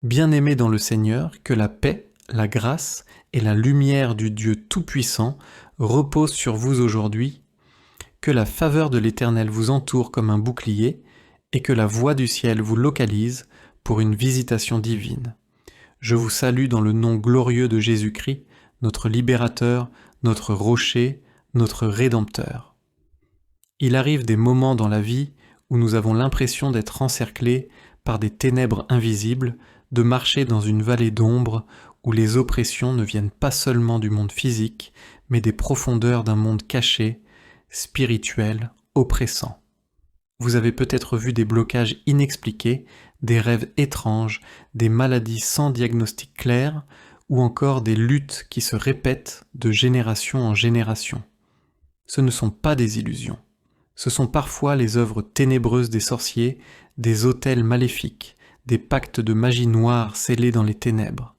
Bien-aimés dans le Seigneur, que la paix, la grâce et la lumière du Dieu Tout-Puissant reposent sur vous aujourd'hui, que la faveur de l'Éternel vous entoure comme un bouclier et que la voix du ciel vous localise pour une visitation divine. Je vous salue dans le nom glorieux de Jésus-Christ, notre libérateur, notre rocher, notre rédempteur. Il arrive des moments dans la vie où nous avons l'impression d'être encerclés par des ténèbres invisibles, de marcher dans une vallée d'ombre où les oppressions ne viennent pas seulement du monde physique, mais des profondeurs d'un monde caché, spirituel, oppressant. Vous avez peut-être vu des blocages inexpliqués, des rêves étranges, des maladies sans diagnostic clair, ou encore des luttes qui se répètent de génération en génération. Ce ne sont pas des illusions. Ce sont parfois les œuvres ténébreuses des sorciers, des autels maléfiques, des pactes de magie noire scellés dans les ténèbres.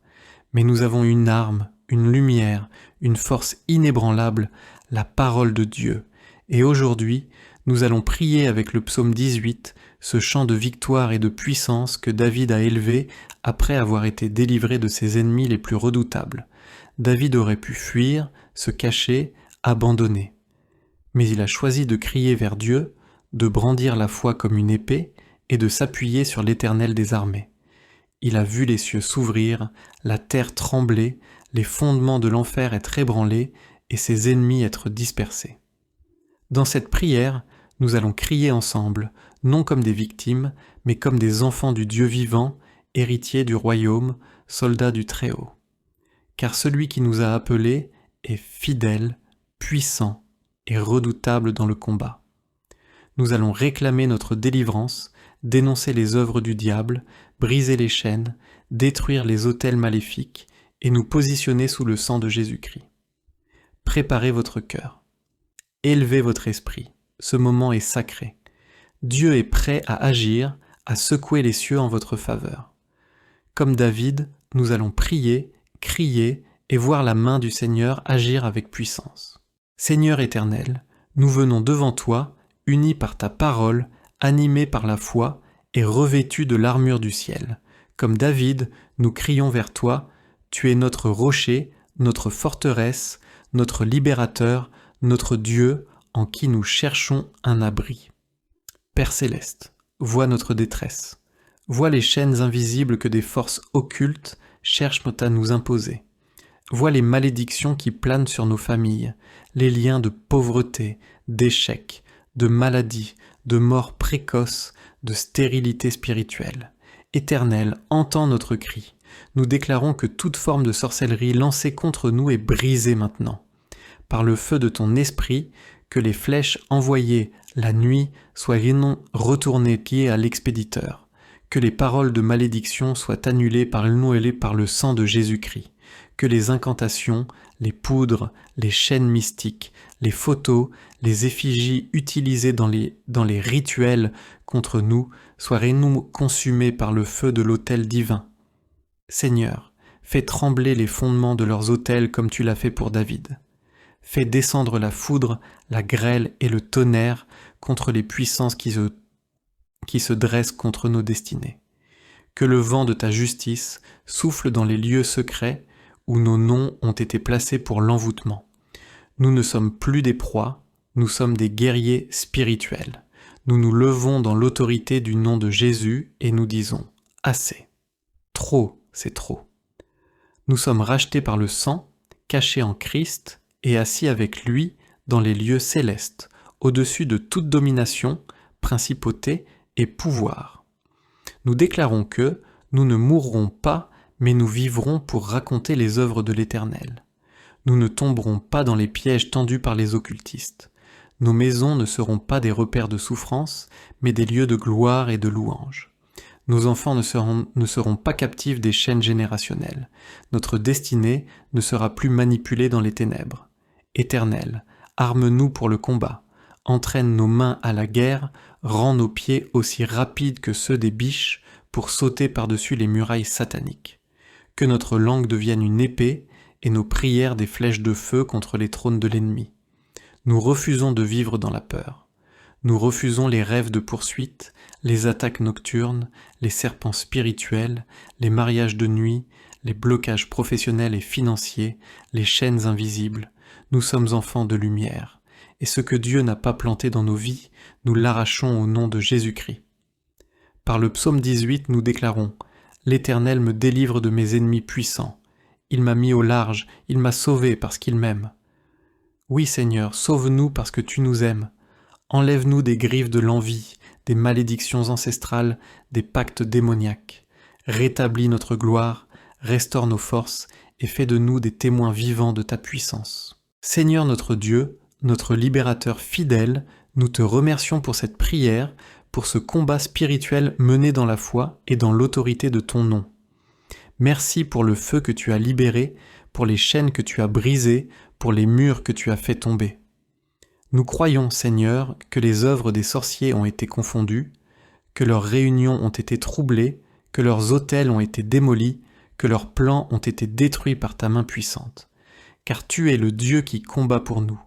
Mais nous avons une arme, une lumière, une force inébranlable, la parole de Dieu. Et aujourd'hui, nous allons prier avec le psaume 18, ce chant de victoire et de puissance que David a élevé après avoir été délivré de ses ennemis les plus redoutables. David aurait pu fuir, se cacher, abandonner. Mais il a choisi de crier vers Dieu, de brandir la foi comme une épée et de s'appuyer sur l'Éternel des armées. Il a vu les cieux s'ouvrir, la terre trembler, les fondements de l'enfer être ébranlés et ses ennemis être dispersés. Dans cette prière, nous allons crier ensemble, non comme des victimes, mais comme des enfants du Dieu vivant, héritiers du royaume, soldats du Très-Haut. Car celui qui nous a appelés est fidèle, puissant et redoutable dans le combat. Nous allons réclamer notre délivrance, dénoncer les œuvres du diable, briser les chaînes, détruire les autels maléfiques et nous positionner sous le sang de Jésus-Christ. Préparez votre cœur. Élevez votre esprit. Ce moment est sacré. Dieu est prêt à agir, à secouer les cieux en votre faveur. Comme David, nous allons prier, crier et voir la main du Seigneur agir avec puissance. Seigneur éternel, nous venons devant toi, unis par ta parole, animés par la foi et revêtus de l'armure du ciel. Comme David, nous crions vers toi, tu es notre rocher, notre forteresse, notre libérateur, notre Dieu, en qui nous cherchons un abri. Père céleste, vois notre détresse. Vois les chaînes invisibles que des forces occultes cherchent à nous imposer. Vois les malédictions qui planent sur nos familles, les liens de pauvreté, d'échec, de maladie, de mort précoce, de stérilité spirituelle. Éternel, entends notre cri. Nous déclarons que toute forme de sorcellerie lancée contre nous est brisée maintenant. Par le feu de ton esprit, que les flèches envoyées la nuit soient retournées liées à l'expéditeur, que les paroles de malédiction soient annulées par le sang de Jésus-Christ, que les incantations, les poudres, les chaînes mystiques, les photos, les effigies utilisées dans les rituels contre nous soient consumées par le feu de l'autel divin. Seigneur, fais trembler les fondements de leurs autels comme tu l'as fait pour David. Fais descendre la foudre, la grêle et le tonnerre contre les puissances qui se dressent contre nos destinées. Que le vent de ta justice souffle dans les lieux secrets où nos noms ont été placés pour l'envoûtement. Nous ne sommes plus des proies, nous sommes des guerriers spirituels. Nous nous levons dans l'autorité du nom de Jésus et nous disons « Assez ». Trop, c'est trop. Nous sommes rachetés par le sang, cachés en Christ et assis avec lui dans les lieux célestes, au-dessus de toute domination, principauté et pouvoir. Nous déclarons que nous ne mourrons pas, mais nous vivrons pour raconter les œuvres de l'Éternel. Nous ne tomberons pas dans les pièges tendus par les occultistes. Nos maisons ne seront pas des repères de souffrance, mais des lieux de gloire et de louange. Nos enfants ne seront pas captifs des chaînes générationnelles. Notre destinée ne sera plus manipulée dans les ténèbres. Éternel, arme-nous pour le combat. Entraîne nos mains à la guerre, rends nos pieds aussi rapides que ceux des biches pour sauter par-dessus les murailles sataniques. Que notre langue devienne une épée et nos prières des flèches de feu contre les trônes de l'ennemi. Nous refusons de vivre dans la peur. Nous refusons les rêves de poursuite, les attaques nocturnes, les serpents spirituels, les mariages de nuit, les blocages professionnels et financiers, les chaînes invisibles. Nous sommes enfants de lumière, et ce que Dieu n'a pas planté dans nos vies, nous l'arrachons au nom de Jésus-Christ. Par le psaume 18, nous déclarons « L'Éternel me délivre de mes ennemis puissants. Il m'a mis au large, il m'a sauvé parce qu'il m'aime. » Oui Seigneur, sauve-nous parce que tu nous aimes. Enlève-nous des griffes de l'envie, des malédictions ancestrales, des pactes démoniaques. Rétablis notre gloire, restaure nos forces et fais de nous des témoins vivants de ta puissance. Seigneur notre Dieu, notre libérateur fidèle, nous te remercions pour cette prière, pour ce combat spirituel mené dans la foi et dans l'autorité de ton nom. Merci pour le feu que tu as libéré, pour les chaînes que tu as brisées, pour les murs que tu as fait tomber. Nous croyons, Seigneur, que les œuvres des sorciers ont été confondues, que leurs réunions ont été troublées, que leurs autels ont été démolis, que leurs plans ont été détruits par ta main puissante. Car tu es le Dieu qui combat pour nous.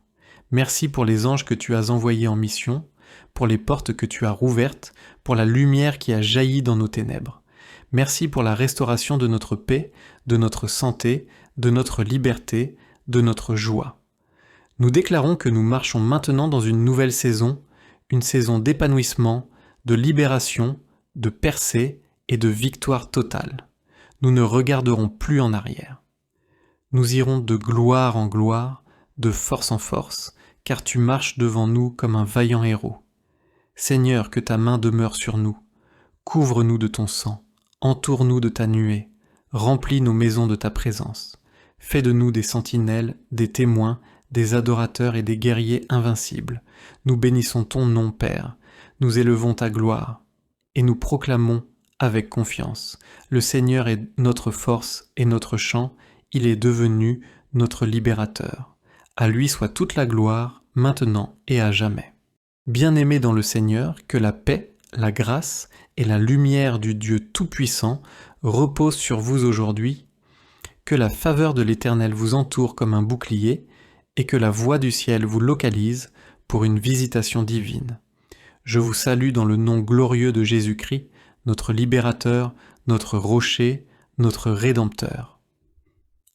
Merci pour les anges que tu as envoyés en mission, pour les portes que tu as rouvertes, pour la lumière qui a jailli dans nos ténèbres. Merci pour la restauration de notre paix, de notre santé, de notre liberté, de notre joie. Nous déclarons que nous marchons maintenant dans une nouvelle saison, une saison d'épanouissement, de libération, de percée et de victoire totale. Nous ne regarderons plus en arrière. Nous irons de gloire en gloire, de force en force, car tu marches devant nous comme un vaillant héros. Seigneur, que ta main demeure sur nous. Couvre-nous de ton sang, entoure-nous de ta nuée, remplis nos maisons de ta présence. Fais de nous des sentinelles, des témoins, des adorateurs et des guerriers invincibles. Nous bénissons ton nom, Père. Nous élevons ta gloire. Et nous proclamons avec confiance. Le Seigneur est notre force et notre chant. Il est devenu notre libérateur. À lui soit toute la gloire, maintenant et à jamais. Bien-aimés dans le Seigneur, que la paix, la grâce et la lumière du Dieu Tout-Puissant reposent sur vous aujourd'hui, que la faveur de l'Éternel vous entoure comme un bouclier et que la voix du ciel vous localise pour une visitation divine. Je vous salue dans le nom glorieux de Jésus-Christ, notre libérateur, notre rocher, notre rédempteur.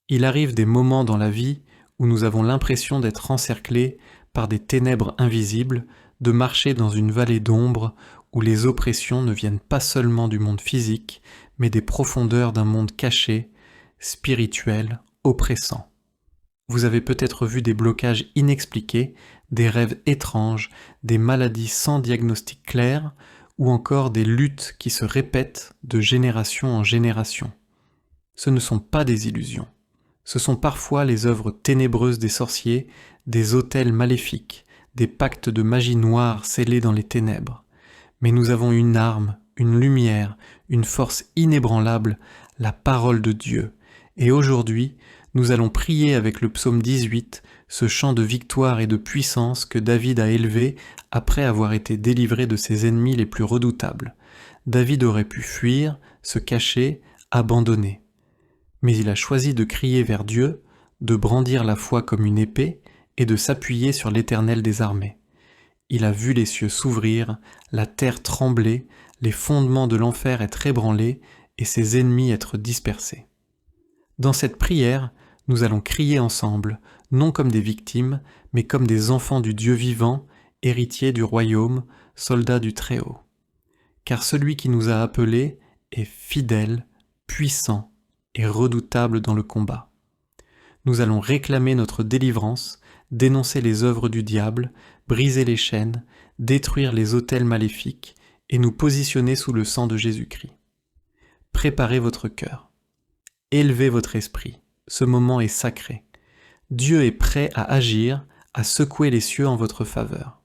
Il arrive des moments dans la vie où nous avons l'impression d'être encerclés par des ténèbres invisibles, de marcher dans une vallée d'ombre où les oppressions ne viennent pas seulement du monde physique, mais des profondeurs d'un monde caché, spirituel, oppressant. Vous avez peut-être vu des blocages inexpliqués, des rêves étranges, des maladies sans diagnostic clair, ou encore des luttes qui se répètent de génération en génération. Ce ne sont pas des illusions. Ce sont parfois les œuvres ténébreuses des sorciers, des autels maléfiques, des pactes de magie noire scellés dans les ténèbres. Mais nous avons une arme, une lumière, une force inébranlable, la parole de Dieu. Et aujourd'hui, nous allons prier avec le psaume 18, ce chant de victoire et de puissance que David a élevé après avoir été délivré de ses ennemis les plus redoutables. David aurait pu fuir, se cacher, abandonner. Mais il a choisi de crier vers Dieu, de brandir la foi comme une épée et de s'appuyer sur l'Éternel des armées. Il a vu les cieux s'ouvrir, la terre trembler, les fondements de l'enfer être ébranlés et ses ennemis être dispersés. Dans cette prière, nous allons crier ensemble, non comme des victimes, mais comme des enfants du Dieu vivant, héritiers du royaume, soldats du Très-Haut. Car celui qui nous a appelés est fidèle, puissant et redoutable dans le combat. Nous allons réclamer notre délivrance, dénoncer les œuvres du diable, briser les chaînes, détruire les autels maléfiques et nous positionner sous le sang de Jésus-Christ. Préparez votre cœur. Élevez votre esprit. Ce moment est sacré. Dieu est prêt à agir, à secouer les cieux en votre faveur.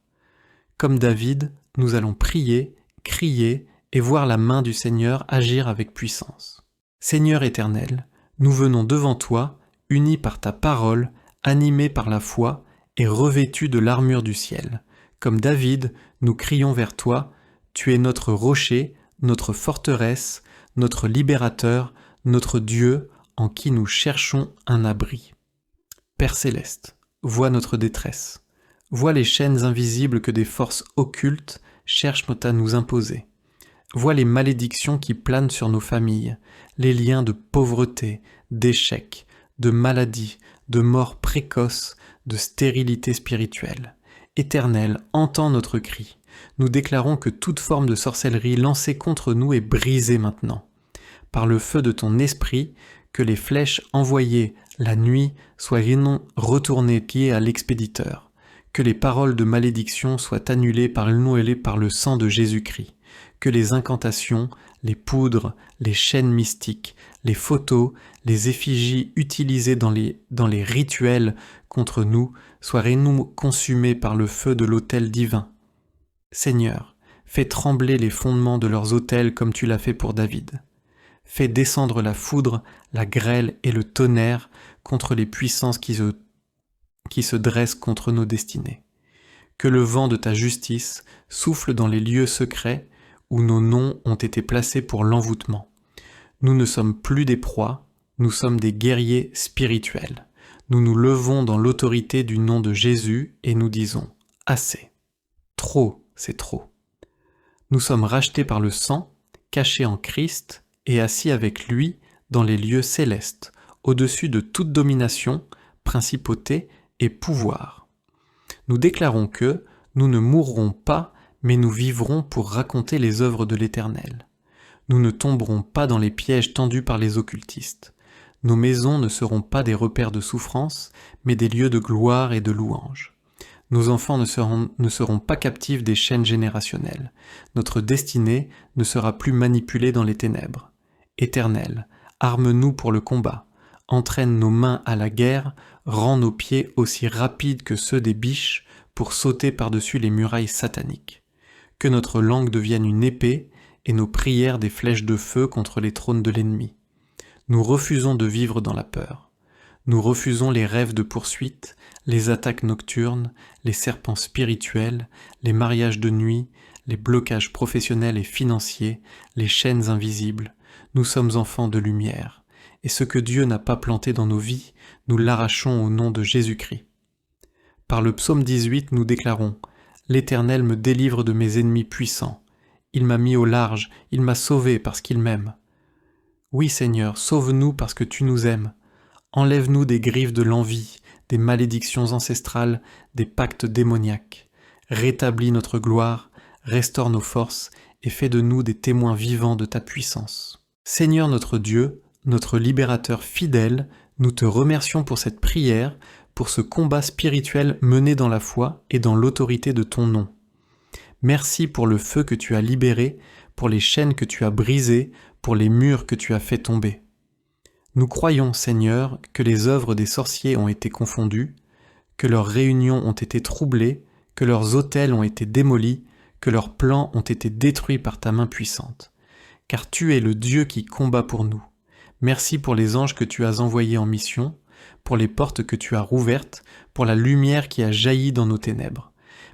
Comme David, nous allons prier, crier et voir la main du Seigneur agir avec puissance. Seigneur éternel, nous venons devant toi, unis par ta parole, animés par la foi et revêtus de l'armure du ciel. Comme David, nous crions vers toi, tu es notre rocher, notre forteresse, notre libérateur, notre Dieu, en qui nous cherchons un abri. Père céleste, vois notre détresse, Vois les chaînes invisibles que des forces occultes cherchent à nous imposer. Vois les malédictions qui planent sur nos familles, les liens de pauvreté, d'échec, de maladie, de mort précoce, de stérilité spirituelle. Éternel, entends notre cri. Nous déclarons que toute forme de sorcellerie lancée contre nous est brisée maintenant. Par le feu de ton esprit, que les flèches envoyées la nuit soient retournées pieds à l'expéditeur. Que les paroles de malédiction soient annulées par le sang de Jésus-Christ. Que les incantations, les poudres, les chaînes mystiques, les photos, les effigies utilisées dans les rituels contre nous soient consumées par le feu de l'autel divin. Seigneur, fais trembler les fondements de leurs autels comme tu l'as fait pour David. Fais descendre la foudre, la grêle et le tonnerre contre les puissances qui se dressent contre nos destinées. Que le vent de ta justice souffle dans les lieux secrets où nos noms ont été placés pour l'envoûtement. Nous ne sommes plus des proies, nous sommes des guerriers spirituels. Nous nous levons dans l'autorité du nom de Jésus et nous disons « Assez ». Trop, c'est trop. Nous sommes rachetés par le sang, cachés en Christ et assis avec lui dans les lieux célestes, au-dessus de toute domination, principauté et pouvoir. Nous déclarons que nous ne mourrons pas, mais nous vivrons pour raconter les œuvres de l'Éternel. Nous ne tomberons pas dans les pièges tendus par les occultistes. Nos maisons ne seront pas des repères de souffrance, mais des lieux de gloire et de louange. Nos enfants ne seront pas captifs des chaînes générationnelles. Notre destinée ne sera plus manipulée dans les ténèbres. Éternel, arme-nous pour le combat. Entraîne nos mains à la guerre, rends nos pieds aussi rapides que ceux des biches pour sauter par-dessus les murailles sataniques. Que notre langue devienne une épée et nos prières des flèches de feu contre les trônes de l'ennemi. Nous refusons de vivre dans la peur. Nous refusons les rêves de poursuite, les attaques nocturnes, les serpents spirituels, les mariages de nuit, les blocages professionnels et financiers, les chaînes invisibles. Nous sommes enfants de lumière. Et ce que Dieu n'a pas planté dans nos vies, nous l'arrachons au nom de Jésus-Christ. Par le psaume 18, nous déclarons « L'Éternel me délivre de mes ennemis puissants. Il m'a mis au large, il m'a sauvé parce qu'il m'aime. » Oui Seigneur, sauve-nous parce que tu nous aimes. Enlève-nous des griffes de l'envie, des malédictions ancestrales, des pactes démoniaques. Rétablis notre gloire, restaure nos forces et fais de nous des témoins vivants de ta puissance. Seigneur notre Dieu, notre libérateur fidèle, nous te remercions pour cette prière, pour ce combat spirituel mené dans la foi et dans l'autorité de ton nom. Merci pour le feu que tu as libéré, pour les chaînes que tu as brisées, pour les murs que tu as fait tomber. Nous croyons, Seigneur, que les œuvres des sorciers ont été confondues, que leurs réunions ont été troublées, que leurs autels ont été démolis, que leurs plans ont été détruits par ta main puissante. Car tu es le Dieu qui combat pour nous. Merci pour les anges que tu as envoyés en mission, pour les portes que tu as rouvertes, pour la lumière qui a jailli dans nos ténèbres.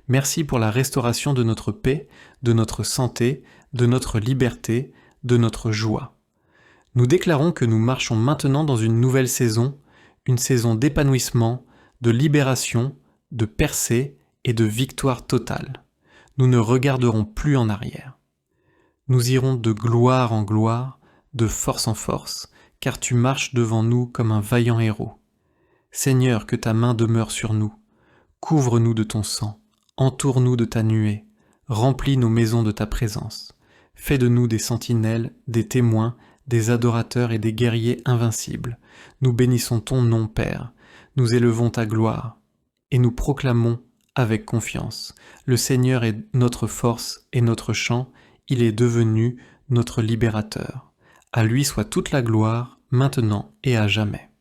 Merci pour la restauration de notre paix, de notre santé, de notre liberté, de notre joie. Nous déclarons que nous marchons maintenant dans une nouvelle saison, une saison d'épanouissement, de libération, de percée et de victoire totale. Nous ne regarderons plus en arrière. Nous irons de gloire en gloire, de force en force, car tu marches devant nous comme un vaillant héros. Seigneur, que ta main demeure sur nous. Couvre-nous de ton sang, entoure-nous de ta nuée, remplis nos maisons de ta présence. Fais de nous des sentinelles, des témoins, des adorateurs et des guerriers invincibles. Nous bénissons ton nom, Père. Nous élevons ta gloire. Et nous proclamons avec confiance. Le Seigneur est notre force et notre chant. Il est devenu notre libérateur. À lui soit toute la gloire, maintenant et à jamais.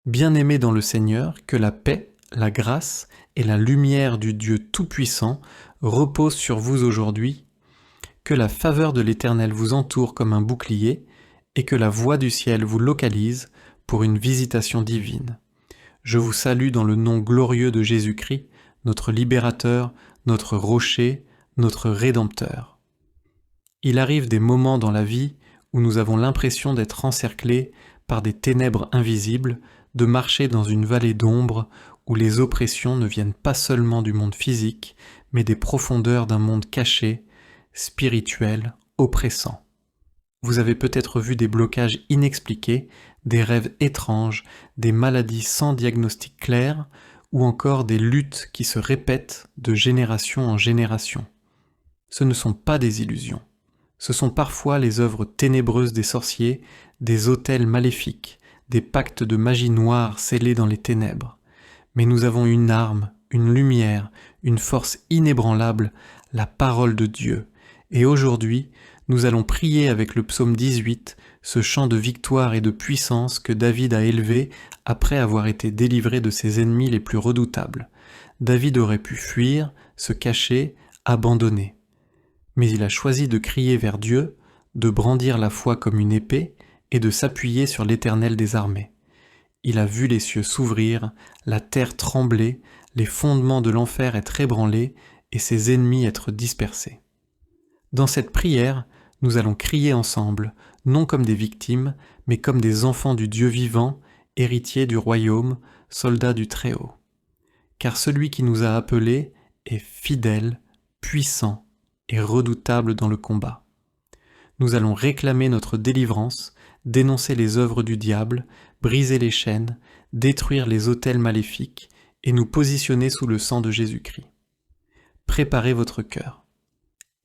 Bien-aimés dans le Seigneur, que la paix, la grâce et la lumière du Dieu Tout-Puissant reposent sur vous aujourd'hui, que la faveur de l'Éternel vous entoure comme un bouclier et que la voix du ciel vous localise pour une visitation divine. Je vous salue dans le nom glorieux de Jésus-Christ, notre libérateur, notre rocher, notre rédempteur. Il arrive des moments dans la vie où nous avons l'impression d'être encerclés par des ténèbres invisibles, de marcher dans une vallée d'ombre où les oppressions ne viennent pas seulement du monde physique, mais des profondeurs d'un monde caché, spirituel, oppressant. Vous avez peut-être vu des blocages inexpliqués, des rêves étranges, des maladies sans diagnostic clair, ou encore des luttes qui se répètent de génération en génération. Ce ne sont pas des illusions. Ce sont parfois les œuvres ténébreuses des sorciers, des autels maléfiques, des pactes de magie noire scellés dans les ténèbres. Mais nous avons une arme, une lumière, une force inébranlable, la parole de Dieu. Et aujourd'hui, nous allons prier avec le psaume 18, ce chant de victoire et de puissance que David a élevé après avoir été délivré de ses ennemis les plus redoutables. David aurait pu fuir, se cacher, abandonner. Mais il a choisi de crier vers Dieu, de brandir la foi comme une épée et de s'appuyer sur l'Éternel des armées. Il a vu les cieux s'ouvrir, la terre trembler, les fondements de l'enfer être ébranlés et ses ennemis être dispersés. Dans cette prière, nous allons crier ensemble, non comme des victimes, mais comme des enfants du Dieu vivant, héritiers du royaume, soldats du Très-Haut. Car celui qui nous a appelés est fidèle, puissant et redoutable dans le combat. Nous allons réclamer notre délivrance, dénoncer les œuvres du diable, briser les chaînes, détruire les autels maléfiques et nous positionner sous le sang de Jésus-Christ. Préparez votre cœur.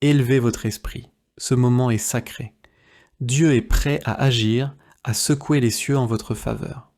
Élevez votre esprit. Ce moment est sacré. Dieu est prêt à agir, à secouer les cieux en votre faveur.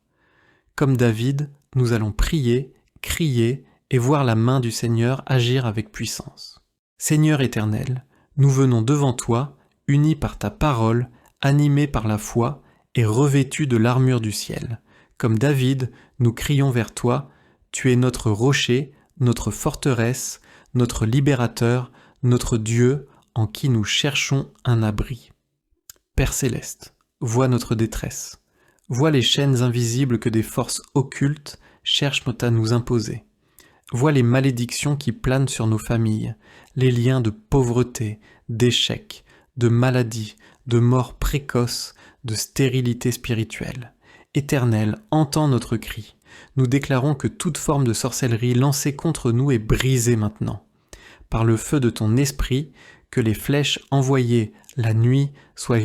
Comme David, nous allons prier, crier et voir la main du Seigneur agir avec puissance. Seigneur éternel, nous venons devant toi, unis par ta parole, animés par la foi et revêtus de l'armure du ciel. Comme David, nous crions vers toi, tu es notre rocher, notre forteresse, notre libérateur, notre Dieu, en qui nous cherchons un abri. Père céleste, vois notre détresse, vois les chaînes invisibles que des forces occultes cherchent à nous imposer. Vois les malédictions qui planent sur nos familles, les liens de pauvreté, d'échec, de maladie, de mort précoce, de stérilité spirituelle. Éternel, entends notre cri. Nous déclarons que toute forme de sorcellerie lancée contre nous est brisée maintenant. Par le feu de ton esprit, que les flèches envoyées la nuit soient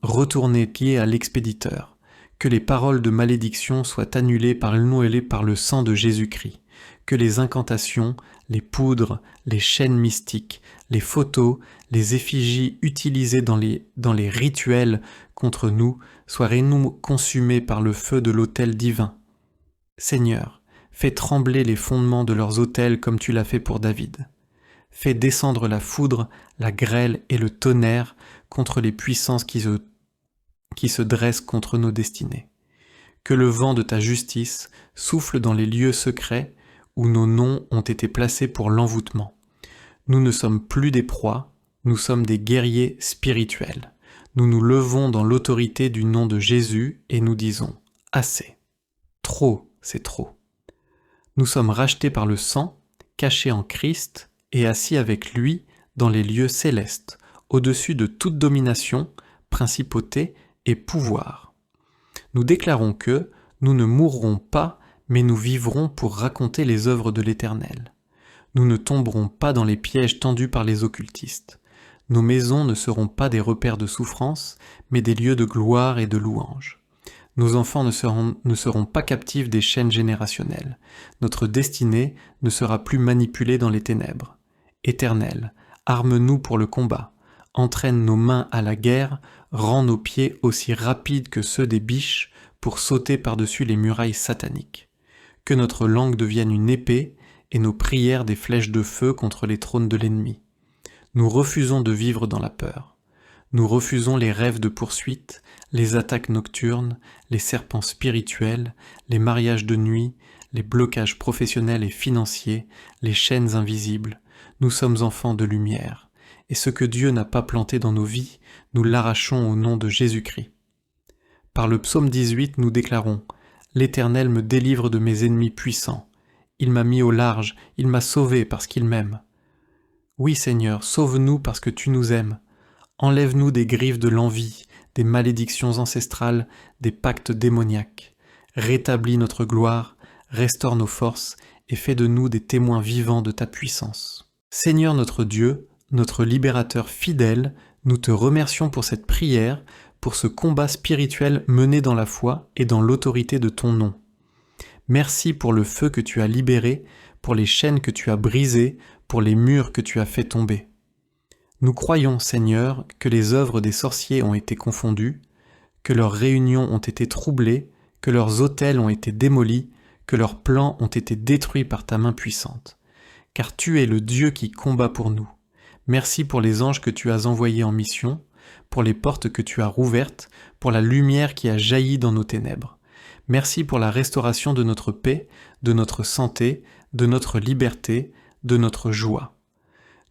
retournées liées à l'expéditeur, que les paroles de malédiction soient annulées par le sang de Jésus-Christ, que les incantations, les poudres, les chaînes mystiques, les photos, les effigies utilisées dans les rituels contre nous soient consumées par le feu de l'autel divin. Seigneur, fais trembler les fondements de leurs autels comme tu l'as fait pour David. Fais descendre la foudre, la grêle et le tonnerre contre les puissances qui se dressent contre nos destinées. Que le vent de ta justice souffle dans les lieux secrets où nos noms ont été placés pour l'envoûtement. Nous ne sommes plus des proies, nous sommes des guerriers spirituels. Nous nous levons dans l'autorité du nom de Jésus et nous disons « Assez ». Trop, c'est trop. Nous sommes rachetés par le sang, cachés en Christ et assis avec lui dans les lieux célestes, au-dessus de toute domination, principauté et pouvoir. Nous déclarons que nous ne mourrons pas, mais nous vivrons pour raconter les œuvres de l'Éternel. Nous ne tomberons pas dans les pièges tendus par les occultistes. Nos maisons ne seront pas des repères de souffrance, mais des lieux de gloire et de louange. Nos enfants ne seront pas captifs des chaînes générationnelles. Notre destinée ne sera plus manipulée dans les ténèbres. Éternel, arme-nous pour le combat, entraîne nos mains à la guerre, rends nos pieds aussi rapides que ceux des biches pour sauter par-dessus les murailles sataniques. Que notre langue devienne une épée et nos prières des flèches de feu contre les trônes de l'ennemi. Nous refusons de vivre dans la peur. Nous refusons les rêves de poursuite, les attaques nocturnes, les serpents spirituels, les mariages de nuit, les blocages professionnels et financiers, les chaînes invisibles. Nous sommes enfants de lumière, et ce que Dieu n'a pas planté dans nos vies, nous l'arrachons au nom de Jésus-Christ. Par le psaume 18, nous déclarons « L'Éternel me délivre de mes ennemis puissants. Il m'a mis au large, il m'a sauvé parce qu'il m'aime. » Oui Seigneur, sauve-nous parce que tu nous aimes. Enlève-nous des griffes de l'envie, des malédictions ancestrales, des pactes démoniaques. Rétablis notre gloire, restaure nos forces et fais de nous des témoins vivants de ta puissance. Seigneur notre Dieu, notre libérateur fidèle, nous te remercions pour cette prière, pour ce combat spirituel mené dans la foi et dans l'autorité de ton nom. Merci pour le feu que tu as libéré, pour les chaînes que tu as brisées, pour les murs que tu as fait tomber. Nous croyons, Seigneur, que les œuvres des sorciers ont été confondues, que leurs réunions ont été troublées, que leurs autels ont été démolis, que leurs plans ont été détruits par ta main puissante. Car tu es le Dieu qui combat pour nous. Merci pour les anges que tu as envoyés en mission, pour les portes que tu as rouvertes, pour la lumière qui a jailli dans nos ténèbres. Merci pour la restauration de notre paix, de notre santé, de notre liberté, de notre joie.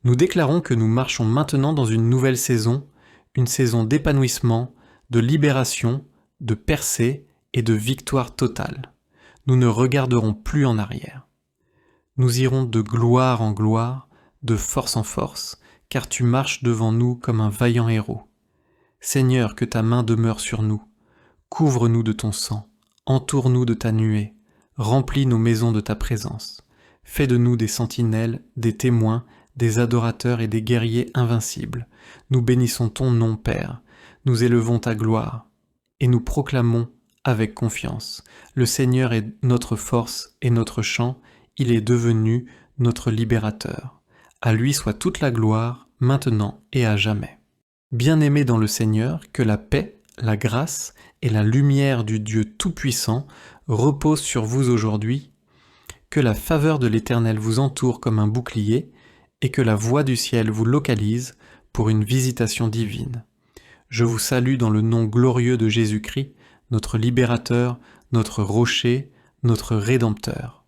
Nous déclarons que nous marchons maintenant dans une nouvelle saison, une saison d'épanouissement, de libération, de percée et de victoire totale. Nous ne regarderons plus en arrière. Nous irons de gloire en gloire, de force en force, car tu marches devant nous comme un vaillant héros. Seigneur, que ta main demeure sur nous. Couvre-nous de ton sang, entoure-nous de ta nuée, remplis nos maisons de ta présence. Fais de nous des sentinelles, des témoins, des adorateurs et des guerriers invincibles. Nous bénissons ton nom, Père. Nous élevons ta gloire. Et nous proclamons avec confiance. Le Seigneur est notre force et notre chant. Il est devenu notre libérateur. À lui soit toute la gloire, maintenant et à jamais. Bien-aimés dans le Seigneur, que la paix, la grâce et la lumière du Dieu Tout-Puissant reposent sur vous aujourd'hui, que la faveur de l'Éternel vous entoure comme un bouclier et que la voix du ciel vous localise pour une visitation divine. Je vous salue dans le nom glorieux de Jésus-Christ, notre libérateur, notre rocher, notre rédempteur.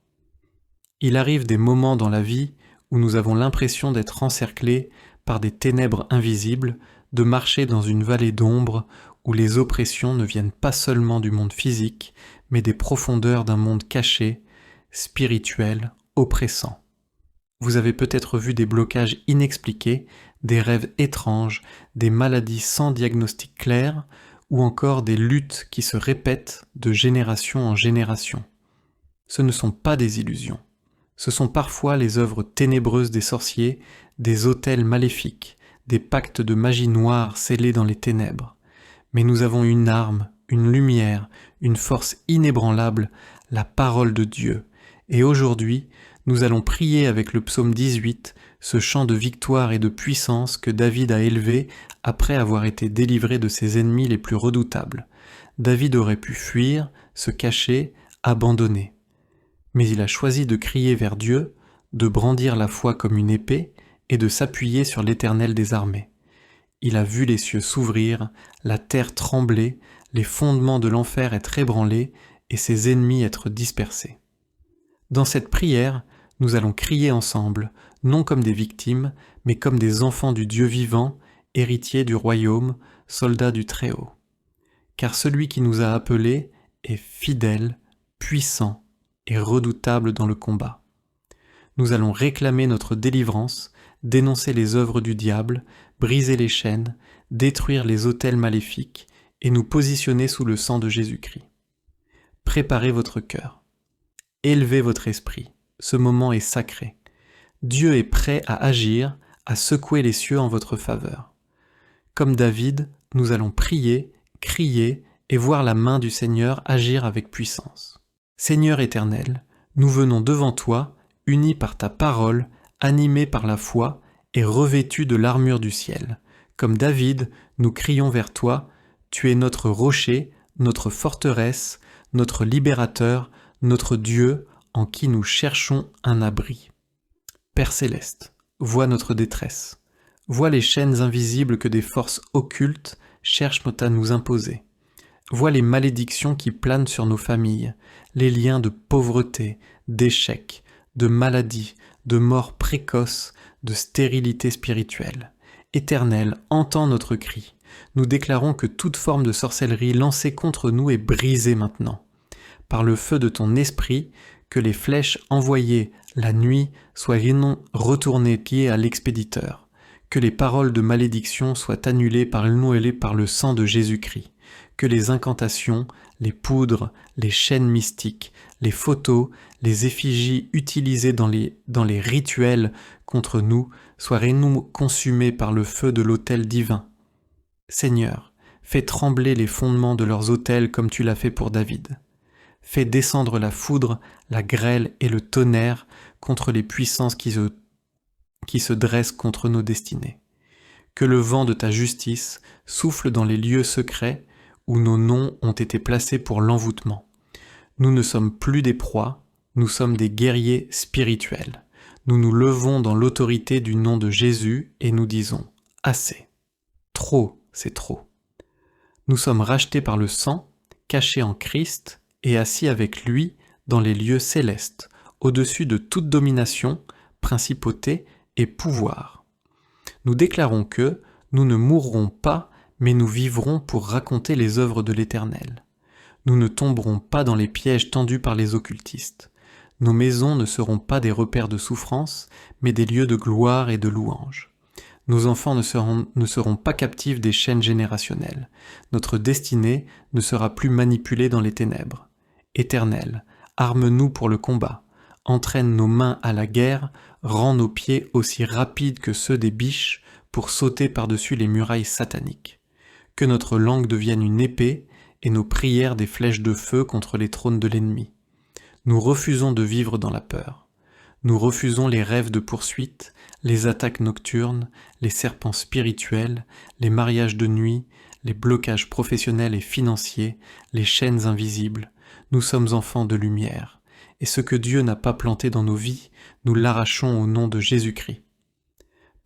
Il arrive des moments dans la vie où nous avons l'impression d'être encerclés par des ténèbres invisibles, de marcher dans une vallée d'ombre où les oppressions ne viennent pas seulement du monde physique, mais des profondeurs d'un monde caché, spirituel, oppressant. Vous avez peut-être vu des blocages inexpliqués, des rêves étranges, des maladies sans diagnostic clair, ou encore des luttes qui se répètent de génération en génération. Ce ne sont pas des illusions. Ce sont parfois les œuvres ténébreuses des sorciers, des autels maléfiques, des pactes de magie noire scellés dans les ténèbres. Mais nous avons une arme, une lumière, une force inébranlable, la parole de Dieu. Et aujourd'hui, nous allons prier avec le psaume 18, ce chant de victoire et de puissance que David a élevé après avoir été délivré de ses ennemis les plus redoutables. David aurait pu fuir, se cacher, abandonner. Mais il a choisi de crier vers Dieu, de brandir la foi comme une épée et de s'appuyer sur l'Éternel des armées. Il a vu les cieux s'ouvrir, la terre trembler, les fondements de l'enfer être ébranlés et ses ennemis être dispersés. Dans cette prière, nous allons crier ensemble, non comme des victimes, mais comme des enfants du Dieu vivant, héritiers du royaume, soldats du Très-Haut. Car celui qui nous a appelés est fidèle, puissant et redoutable dans le combat. Nous allons réclamer notre délivrance, dénoncer les œuvres du diable, briser les chaînes, détruire les autels maléfiques et nous positionner sous le sang de Jésus-Christ. Préparez votre cœur. Élevez votre esprit. Ce moment est sacré. Dieu est prêt à agir, à secouer les cieux en votre faveur. Comme David, nous allons prier, crier et voir la main du Seigneur agir avec puissance. Seigneur éternel, nous venons devant toi, unis par ta parole, animés par la foi et revêtus de l'armure du ciel. Comme David, nous crions vers toi, tu es notre rocher, notre forteresse, notre libérateur, notre Dieu, en qui nous cherchons un abri. Père céleste, vois notre détresse, vois les chaînes invisibles que des forces occultes cherchent à nous imposer. Vois les malédictions qui planent sur nos familles, les liens de pauvreté, d'échec, de maladie, de mort précoce, de stérilité spirituelle. Éternel, entends notre cri. Nous déclarons que toute forme de sorcellerie lancée contre nous est brisée maintenant. Par le feu de ton esprit, que les flèches envoyées la nuit soient retournées liées à l'expéditeur, que les paroles de malédiction soient annulées par le sang de Jésus-Christ, que les incantations, les poudres, les chaînes mystiques, les photos, les effigies utilisées dans les rituels contre nous soient consumées par le feu de l'autel divin. Seigneur, fais trembler les fondements de leurs autels comme tu l'as fait pour David. Fais descendre la foudre, la grêle et le tonnerre contre les puissances qui se dressent contre nos destinées. Que le vent de ta justice souffle dans les lieux secrets où nos noms ont été placés pour l'envoûtement. Nous ne sommes plus des proies, nous sommes des guerriers spirituels. Nous nous levons dans l'autorité du nom de Jésus et nous disons « Assez ». Trop, c'est trop. Nous sommes rachetés par le sang, cachés en Christ et assis avec lui dans les lieux célestes, au-dessus de toute domination, principauté et pouvoir. Nous déclarons que nous ne mourrons pas, mais nous vivrons pour raconter les œuvres de l'Éternel. Nous ne tomberons pas dans les pièges tendus par les occultistes. Nos maisons ne seront pas des repères de souffrance, mais des lieux de gloire et de louange. Nos enfants ne seront pas captifs des chaînes générationnelles. Notre destinée ne sera plus manipulée dans les ténèbres. Éternel, arme-nous pour le combat. Entraîne nos mains à la guerre, rends nos pieds aussi rapides que ceux des biches pour sauter par-dessus les murailles sataniques. Que notre langue devienne une épée et nos prières des flèches de feu contre les trônes de l'ennemi. Nous refusons de vivre dans la peur. Nous refusons les rêves de poursuite, les attaques nocturnes, les serpents spirituels, les mariages de nuit, les blocages professionnels et financiers, les chaînes invisibles. Nous sommes enfants de lumière, et ce que Dieu n'a pas planté dans nos vies, nous l'arrachons au nom de Jésus-Christ.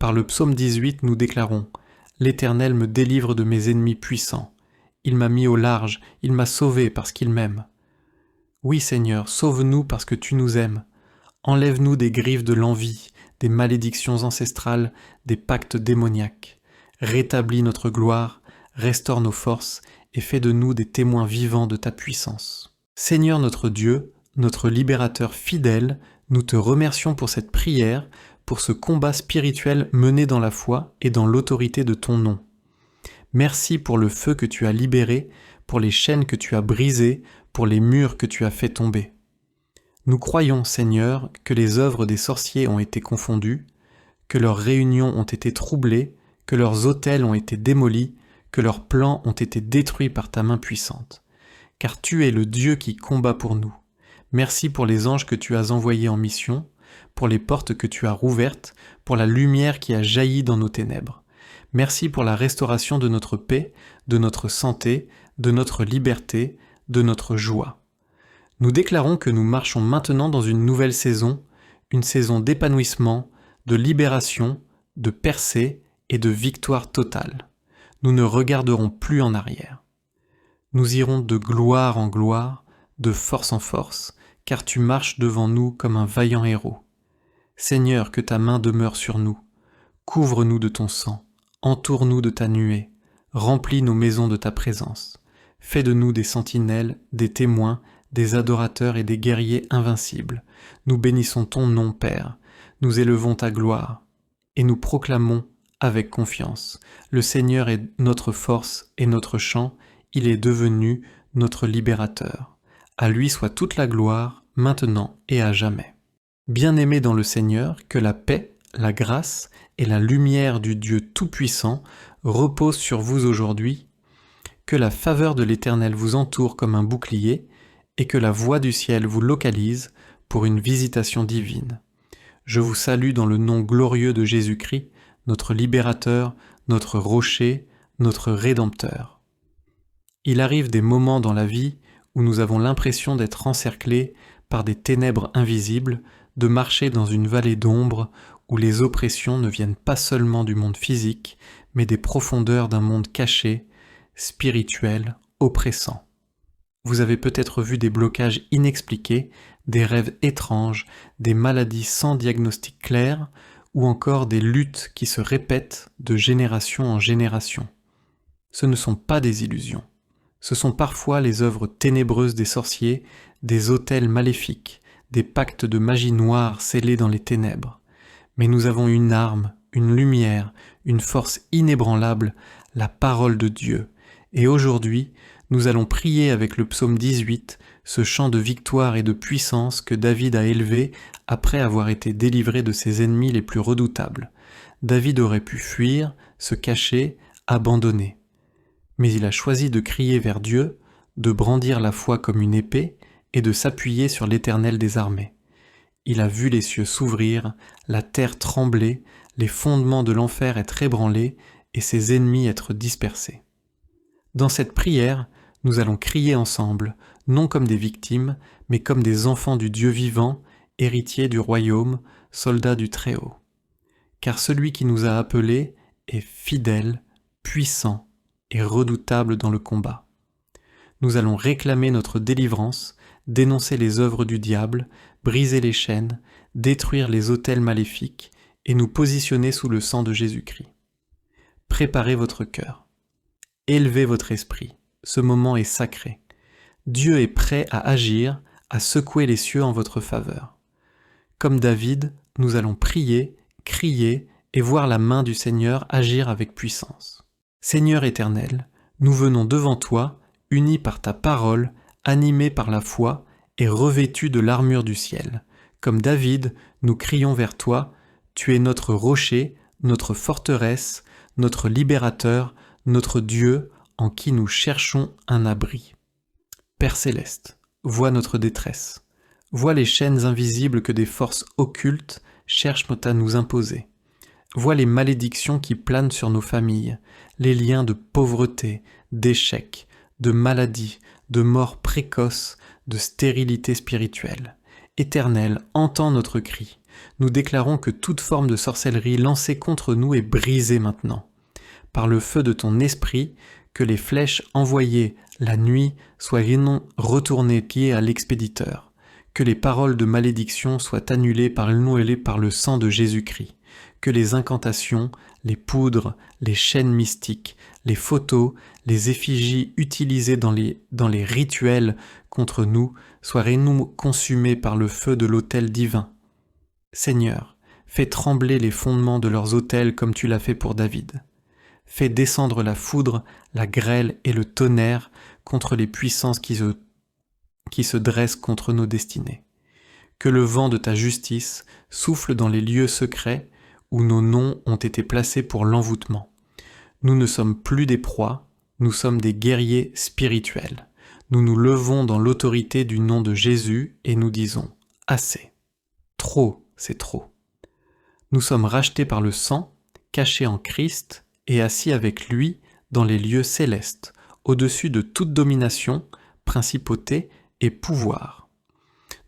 Par le psaume 18, nous déclarons « L'Éternel me délivre de mes ennemis puissants. Il m'a mis au large, il m'a sauvé parce qu'il m'aime. » Oui Seigneur, sauve-nous parce que tu nous aimes. Enlève-nous des griffes de l'envie, des malédictions ancestrales, des pactes démoniaques. Rétablis notre gloire, restaure nos forces et fais de nous des témoins vivants de ta puissance. Seigneur notre Dieu, notre libérateur fidèle, nous te remercions pour cette prière, pour ce combat spirituel mené dans la foi et dans l'autorité de ton nom. Merci pour le feu que tu as libéré, pour les chaînes que tu as brisées, pour les murs que tu as fait tomber. Nous croyons, Seigneur, que les œuvres des sorciers ont été confondues, que leurs réunions ont été troublées, que leurs autels ont été démolis, que leurs plans ont été détruits par ta main puissante. Car tu es le Dieu qui combat pour nous. Merci pour les anges que tu as envoyés en mission, pour les portes que tu as rouvertes, pour la lumière qui a jailli dans nos ténèbres. Merci pour la restauration de notre paix, de notre santé, de notre liberté, de notre joie. Nous déclarons que nous marchons maintenant dans une nouvelle saison, une saison d'épanouissement, de libération, de percée et de victoire totale. Nous ne regarderons plus en arrière. Nous irons de gloire en gloire, de force en force, car tu marches devant nous comme un vaillant héros. Seigneur, que ta main demeure sur nous. Couvre-nous de ton sang, entoure-nous de ta nuée, remplis nos maisons de ta présence. Fais de nous des sentinelles, des témoins, des adorateurs et des guerriers invincibles. Nous bénissons ton nom, Père. Nous élevons ta gloire. Et nous proclamons avec confiance. Le Seigneur est notre force et notre chant. Il est devenu notre libérateur. À lui soit toute la gloire, maintenant et à jamais. Bien-aimés dans le Seigneur, que la paix, la grâce et la lumière du Dieu Tout-Puissant reposent sur vous aujourd'hui, que la faveur de l'Éternel vous entoure comme un bouclier et que la voix du ciel vous localise pour une visitation divine. Je vous salue dans le nom glorieux de Jésus-Christ, notre libérateur, notre rocher, notre rédempteur. Il arrive des moments dans la vie où nous avons l'impression d'être encerclés par des ténèbres invisibles, de marcher dans une vallée d'ombre où les oppressions ne viennent pas seulement du monde physique, mais des profondeurs d'un monde caché, spirituel, oppressant. Vous avez peut-être vu des blocages inexpliqués, des rêves étranges, des maladies sans diagnostic clair, ou encore des luttes qui se répètent de génération en génération. Ce ne sont pas des illusions. Ce sont parfois les œuvres ténébreuses des sorciers, des autels maléfiques, des pactes de magie noire scellés dans les ténèbres. Mais nous avons une arme, une lumière, une force inébranlable, la parole de Dieu. Et aujourd'hui, nous allons prier avec le psaume 18, ce chant de victoire et de puissance que David a élevé après avoir été délivré de ses ennemis les plus redoutables. David aurait pu fuir, se cacher, abandonner. Mais il a choisi de crier vers Dieu, de brandir la foi comme une épée et de s'appuyer sur l'Éternel des armées. Il a vu les cieux s'ouvrir, la terre trembler, les fondements de l'enfer être ébranlés et ses ennemis être dispersés. Dans cette prière, nous allons crier ensemble, non comme des victimes, mais comme des enfants du Dieu vivant, héritiers du royaume, soldats du Très-Haut. Car celui qui nous a appelés est fidèle, puissant et redoutable dans le combat. Nous allons réclamer notre délivrance, dénoncer les œuvres du diable, briser les chaînes, détruire les autels maléfiques et nous positionner sous le sang de Jésus-Christ. Préparez votre cœur. Élevez votre esprit. Ce moment est sacré. Dieu est prêt à agir, à secouer les cieux en votre faveur. Comme David, nous allons prier, crier et voir la main du Seigneur agir avec puissance. Seigneur éternel, nous venons devant toi, unis par ta parole, animés par la foi et revêtus de l'armure du ciel. Comme David, nous crions vers toi, tu es notre rocher, notre forteresse, notre libérateur, notre Dieu, en qui nous cherchons un abri. Père céleste, vois notre détresse. Vois les chaînes invisibles que des forces occultes cherchent à nous imposer. Vois les malédictions qui planent sur nos familles, les liens de pauvreté, d'échec, de maladie, de mort précoce, de stérilité spirituelle. Éternel, entends notre cri. Nous déclarons que toute forme de sorcellerie lancée contre nous est brisée maintenant. Par le feu de ton esprit, que les flèches envoyées la nuit soient retournées liées à l'expéditeur, que les paroles de malédiction soient annulées par le sang de Jésus-Christ, que les incantations, les poudres, les chaînes mystiques, les photos, les effigies utilisées dans les rituels contre nous soient consumées par le feu de l'autel divin. Seigneur, fais trembler les fondements de leurs autels comme tu l'as fait pour David. Fais descendre la foudre, la grêle et le tonnerre contre les puissances qui se dressent contre nos destinées. Que le vent de ta justice souffle dans les lieux secrets où nos noms ont été placés pour l'envoûtement. Nous ne sommes plus des proies, nous sommes des guerriers spirituels. Nous nous levons dans l'autorité du nom de Jésus et nous disons « Assez ». Trop, c'est trop. Nous sommes rachetés par le sang, cachés en Christ et assis avec lui dans les lieux célestes, au-dessus de toute domination, principauté et pouvoir.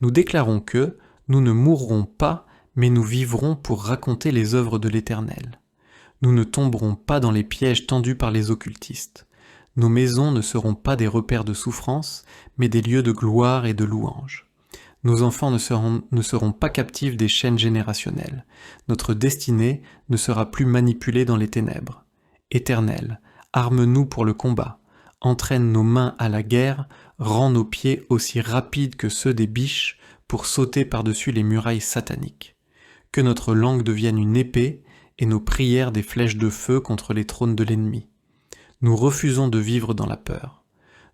Nous déclarons que nous ne mourrons pas, mais nous vivrons pour raconter les œuvres de l'Éternel. Nous ne tomberons pas dans les pièges tendus par les occultistes. Nos maisons ne seront pas des repères de souffrance, mais des lieux de gloire et de louange. Nos enfants ne seront pas captifs des chaînes générationnelles. Notre destinée ne sera plus manipulée dans les ténèbres. Éternel, arme-nous pour le combat, entraîne nos mains à la guerre, rends nos pieds aussi rapides que ceux des biches pour sauter par-dessus les murailles sataniques. Que notre langue devienne une épée et nos prières des flèches de feu contre les trônes de l'ennemi. Nous refusons de vivre dans la peur.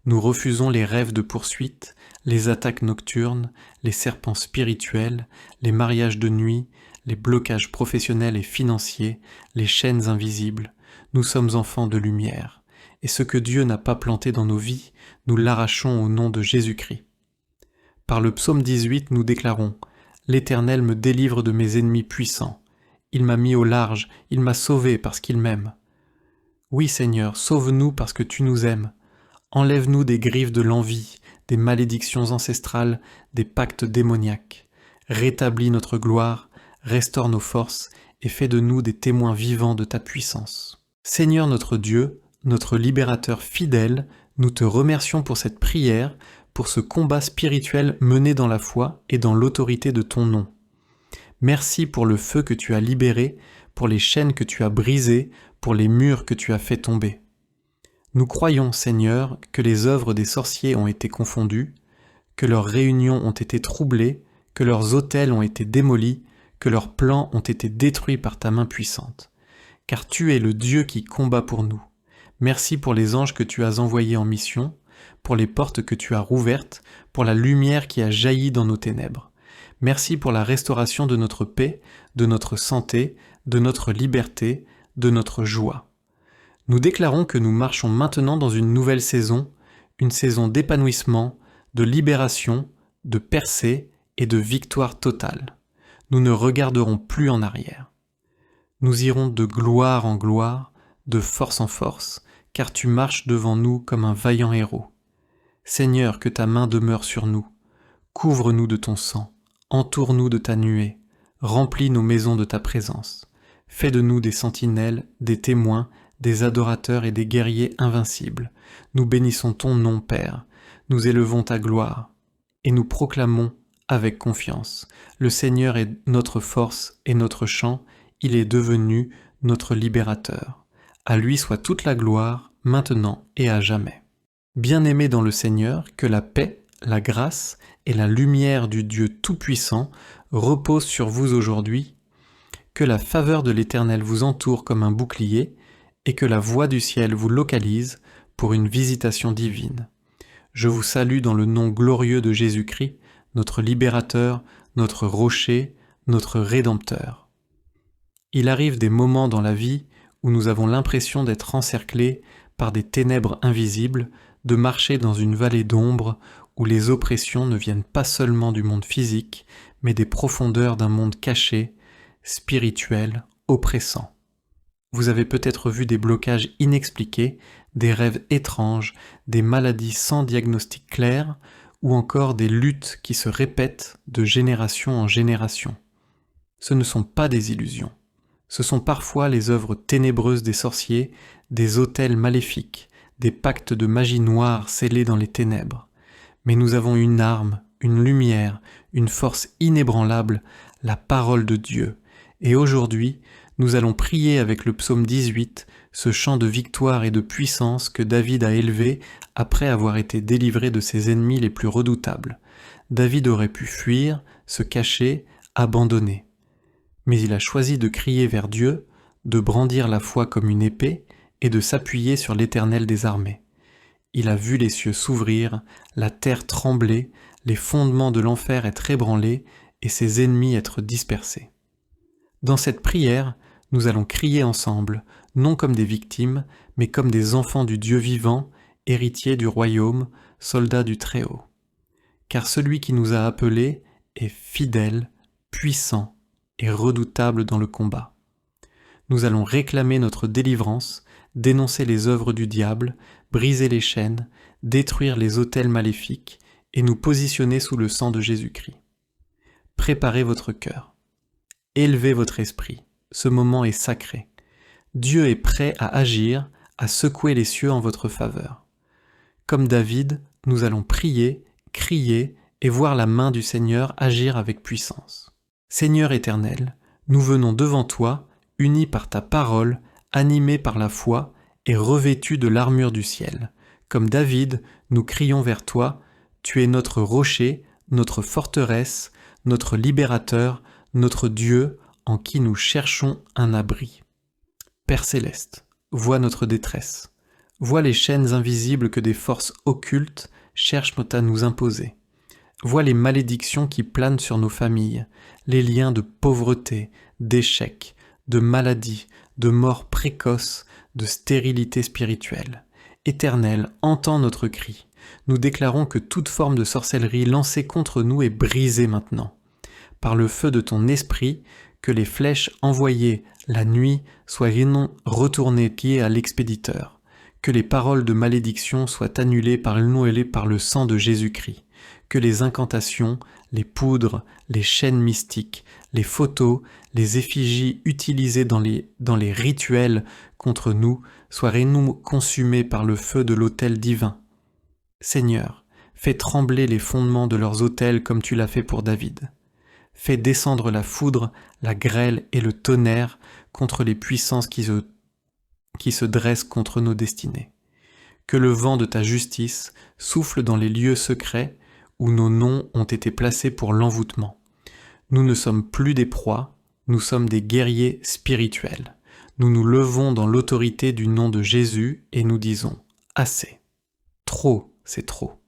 Nous refusons les rêves de poursuite, les attaques nocturnes, les serpents spirituels, les mariages de nuit, les blocages professionnels et financiers, les chaînes invisibles. Nous sommes enfants de lumière, et ce que Dieu n'a pas planté dans nos vies, nous l'arrachons au nom de Jésus-Christ. Par le psaume 18, nous déclarons « L'Éternel me délivre de mes ennemis puissants. Il m'a mis au large, il m'a sauvé parce qu'il m'aime. » Oui Seigneur, sauve-nous parce que tu nous aimes. Enlève-nous des griffes de l'envie, des malédictions ancestrales, des pactes démoniaques. Rétablis notre gloire, restaure nos forces et fais de nous des témoins vivants de ta puissance. Seigneur notre Dieu, notre libérateur fidèle, nous te remercions pour cette prière, pour ce combat spirituel mené dans la foi et dans l'autorité de ton nom. Merci pour le feu que tu as libéré, pour les chaînes que tu as brisées, pour les murs que tu as fait tomber. Nous croyons, Seigneur, que les œuvres des sorciers ont été confondues, que leurs réunions ont été troublées, que leurs autels ont été démolis, que leurs plans ont été détruits par ta main puissante. Car tu es le Dieu qui combat pour nous. Merci pour les anges que tu as envoyés en mission. pour les portes que tu as rouvertes, pour la lumière qui a jailli dans nos ténèbres. Merci pour la restauration de notre paix, de notre santé, de notre liberté, de notre joie. Nous déclarons que nous marchons maintenant dans une nouvelle saison, une saison d'épanouissement, de libération, de percée et de victoire totale. Nous ne regarderons plus en arrière. Nous irons de gloire en gloire, de force en force, car tu marches devant nous comme un vaillant héros. Seigneur, que ta main demeure sur nous. Couvre-nous de ton sang, entoure-nous de ta nuée, remplis nos maisons de ta présence. Fais de nous des sentinelles, des témoins, des adorateurs et des guerriers invincibles. Nous bénissons ton nom, Père. Nous élevons ta gloire. Et nous proclamons avec confiance. Le Seigneur est notre force et notre chant. Il est devenu notre libérateur. À lui soit toute la gloire, maintenant et à jamais. Bien-aimés dans le Seigneur, que la paix, la grâce et la lumière du Dieu Tout-Puissant reposent sur vous aujourd'hui, que la faveur de l'Éternel vous entoure comme un bouclier et que la voix du ciel vous localise pour une visitation divine. Je vous salue dans le nom glorieux de Jésus-Christ, notre libérateur, notre rocher, notre rédempteur. Il arrive des moments dans la vie où nous avons l'impression d'être encerclés par des ténèbres invisibles, de marcher dans une vallée d'ombre où les oppressions ne viennent pas seulement du monde physique, mais des profondeurs d'un monde caché, spirituel, oppressant. Vous avez peut-être vu des blocages inexpliqués, des rêves étranges, des maladies sans diagnostic clair, ou encore des luttes qui se répètent de génération en génération. Ce ne sont pas des illusions. Ce sont parfois les œuvres ténébreuses des sorciers, des autels maléfiques, des pactes de magie noire scellés dans les ténèbres. Mais nous avons une arme, une lumière, une force inébranlable, la parole de Dieu. Et aujourd'hui, nous allons prier avec le psaume 18, ce chant de victoire et de puissance que David a élevé après avoir été délivré de ses ennemis les plus redoutables. David aurait pu fuir, se cacher, abandonner. Mais il a choisi de crier vers Dieu, de brandir la foi comme une épée et de s'appuyer sur l'Éternel des armées. Il a vu les cieux s'ouvrir, la terre trembler, les fondements de l'enfer être ébranlés et ses ennemis être dispersés. Dans cette prière, nous allons crier ensemble, non comme des victimes, mais comme des enfants du Dieu vivant, héritiers du royaume, soldats du Très-Haut. Car celui qui nous a appelés est fidèle, puissant et redoutable dans le combat. Nous allons réclamer notre délivrance, dénoncer les œuvres du diable, briser les chaînes, détruire les autels maléfiques et nous positionner sous le sang de Jésus-Christ. Préparez votre cœur. Élevez votre esprit. Ce moment est sacré. Dieu est prêt à agir, à secouer les cieux en votre faveur. Comme David, nous allons prier, crier et voir la main du Seigneur agir avec puissance. Seigneur éternel, nous venons devant toi, unis par ta parole, animés par la foi et revêtus de l'armure du ciel. Comme David, nous crions vers toi, tu es notre rocher, notre forteresse, notre libérateur, notre Dieu, en qui nous cherchons un abri. Père céleste, vois notre détresse, vois les chaînes invisibles que des forces occultes cherchent à nous imposer. Vois les malédictions qui planent sur nos familles, les liens de pauvreté, d'échec, de maladie, de mort précoce, de stérilité spirituelle. Éternel, entends notre cri. Nous déclarons que toute forme de sorcellerie lancée contre nous est brisée maintenant. Par le feu de ton esprit, que les flèches envoyées la nuit soient retournées pieds à l'expéditeur, que les paroles de malédiction soient annulées par le sang de Jésus-Christ, que les incantations, les poudres, les chaînes mystiques, les photos, les effigies utilisées dans les rituels contre nous soient consumées par le feu de l'autel divin. Seigneur, fais trembler les fondements de leurs autels comme tu l'as fait pour David. Fais descendre la foudre, la grêle et le tonnerre contre les puissances qui se dressent contre nos destinées. Que le vent de ta justice souffle dans les lieux secrets où nos noms ont été placés pour l'envoûtement. Nous ne sommes plus des proies, nous sommes des guerriers spirituels. Nous nous levons dans l'autorité du nom de Jésus et nous disons « Assez ». Trop c'est trop.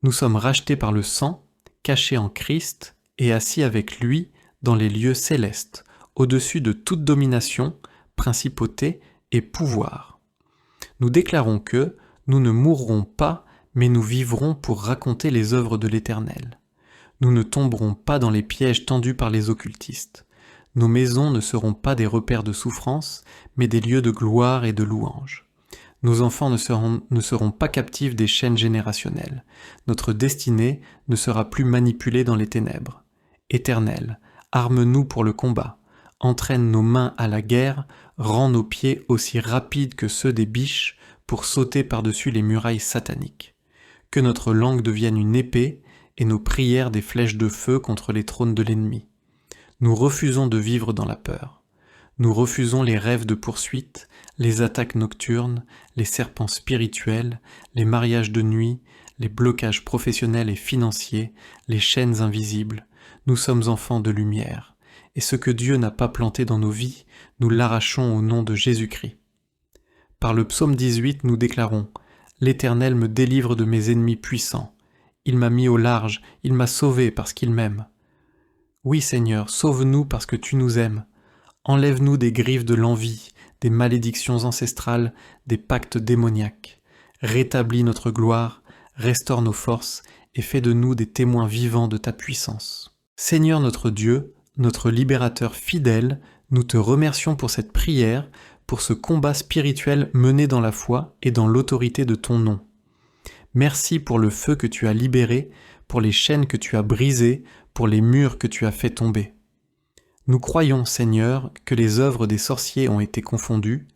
Nous sommes rachetés par le sang, cachés en Christ et assis avec lui dans les lieux célestes, au-dessus de toute domination, principauté et pouvoir. Nous déclarons que nous ne mourrons pas, mais nous vivrons pour raconter les œuvres de l'Éternel. Nous ne tomberons pas dans les pièges tendus par les occultistes. Nos maisons ne seront pas des repères de souffrance, mais des lieux de gloire et de louange. Nos enfants ne seront pas captifs des chaînes générationnelles. Notre destinée ne sera plus manipulée dans les ténèbres. Éternel, arme-nous pour le combat, entraîne nos mains à la guerre, rends nos pieds aussi rapides que ceux des biches pour sauter par-dessus les murailles sataniques. Que notre langue devienne une épée et nos prières des flèches de feu contre les trônes de l'ennemi. Nous refusons de vivre dans la peur. Nous refusons les rêves de poursuite, les attaques nocturnes, les serpents spirituels, les mariages de nuit, les blocages professionnels et financiers, les chaînes invisibles. Nous sommes enfants de lumière, et ce que Dieu n'a pas planté dans nos vies, nous l'arrachons au nom de Jésus-Christ. Par le psaume 18, nous déclarons « L'Éternel me délivre de mes ennemis puissants. Il m'a mis au large, il m'a sauvé parce qu'il m'aime. » Oui Seigneur, sauve-nous parce que tu nous aimes. Enlève-nous des griffes de l'envie, des malédictions ancestrales, des pactes démoniaques. Rétablis notre gloire, restaure nos forces et fais de nous des témoins vivants de ta puissance. Seigneur notre Dieu, notre libérateur fidèle, nous te remercions pour cette prière, pour ce combat spirituel mené dans la foi et dans l'autorité de ton nom. Merci pour le feu que tu as libéré, pour les chaînes que tu as brisées, pour les murs que tu as fait tomber. Nous croyons, Seigneur, que les œuvres des sorciers ont été confondues,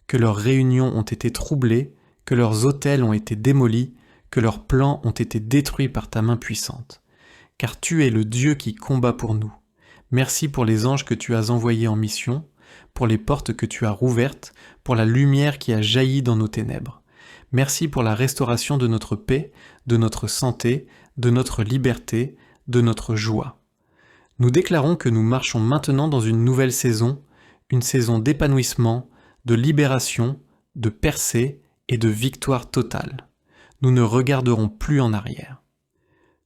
que leurs réunions ont été troublées, que leurs autels ont été démolis, que leurs plans ont été détruits par ta main puissante. Car tu es le Dieu qui combat pour nous. Merci pour les anges que tu as envoyés en mission, pour les portes que tu as rouvertes, pour la lumière qui a jailli dans nos ténèbres. Merci pour la restauration de notre paix, de notre santé, de notre liberté, de notre joie. Nous déclarons que nous marchons maintenant dans une nouvelle saison, une saison d'épanouissement, de libération, de percée et de victoire totale. Nous ne regarderons plus en arrière.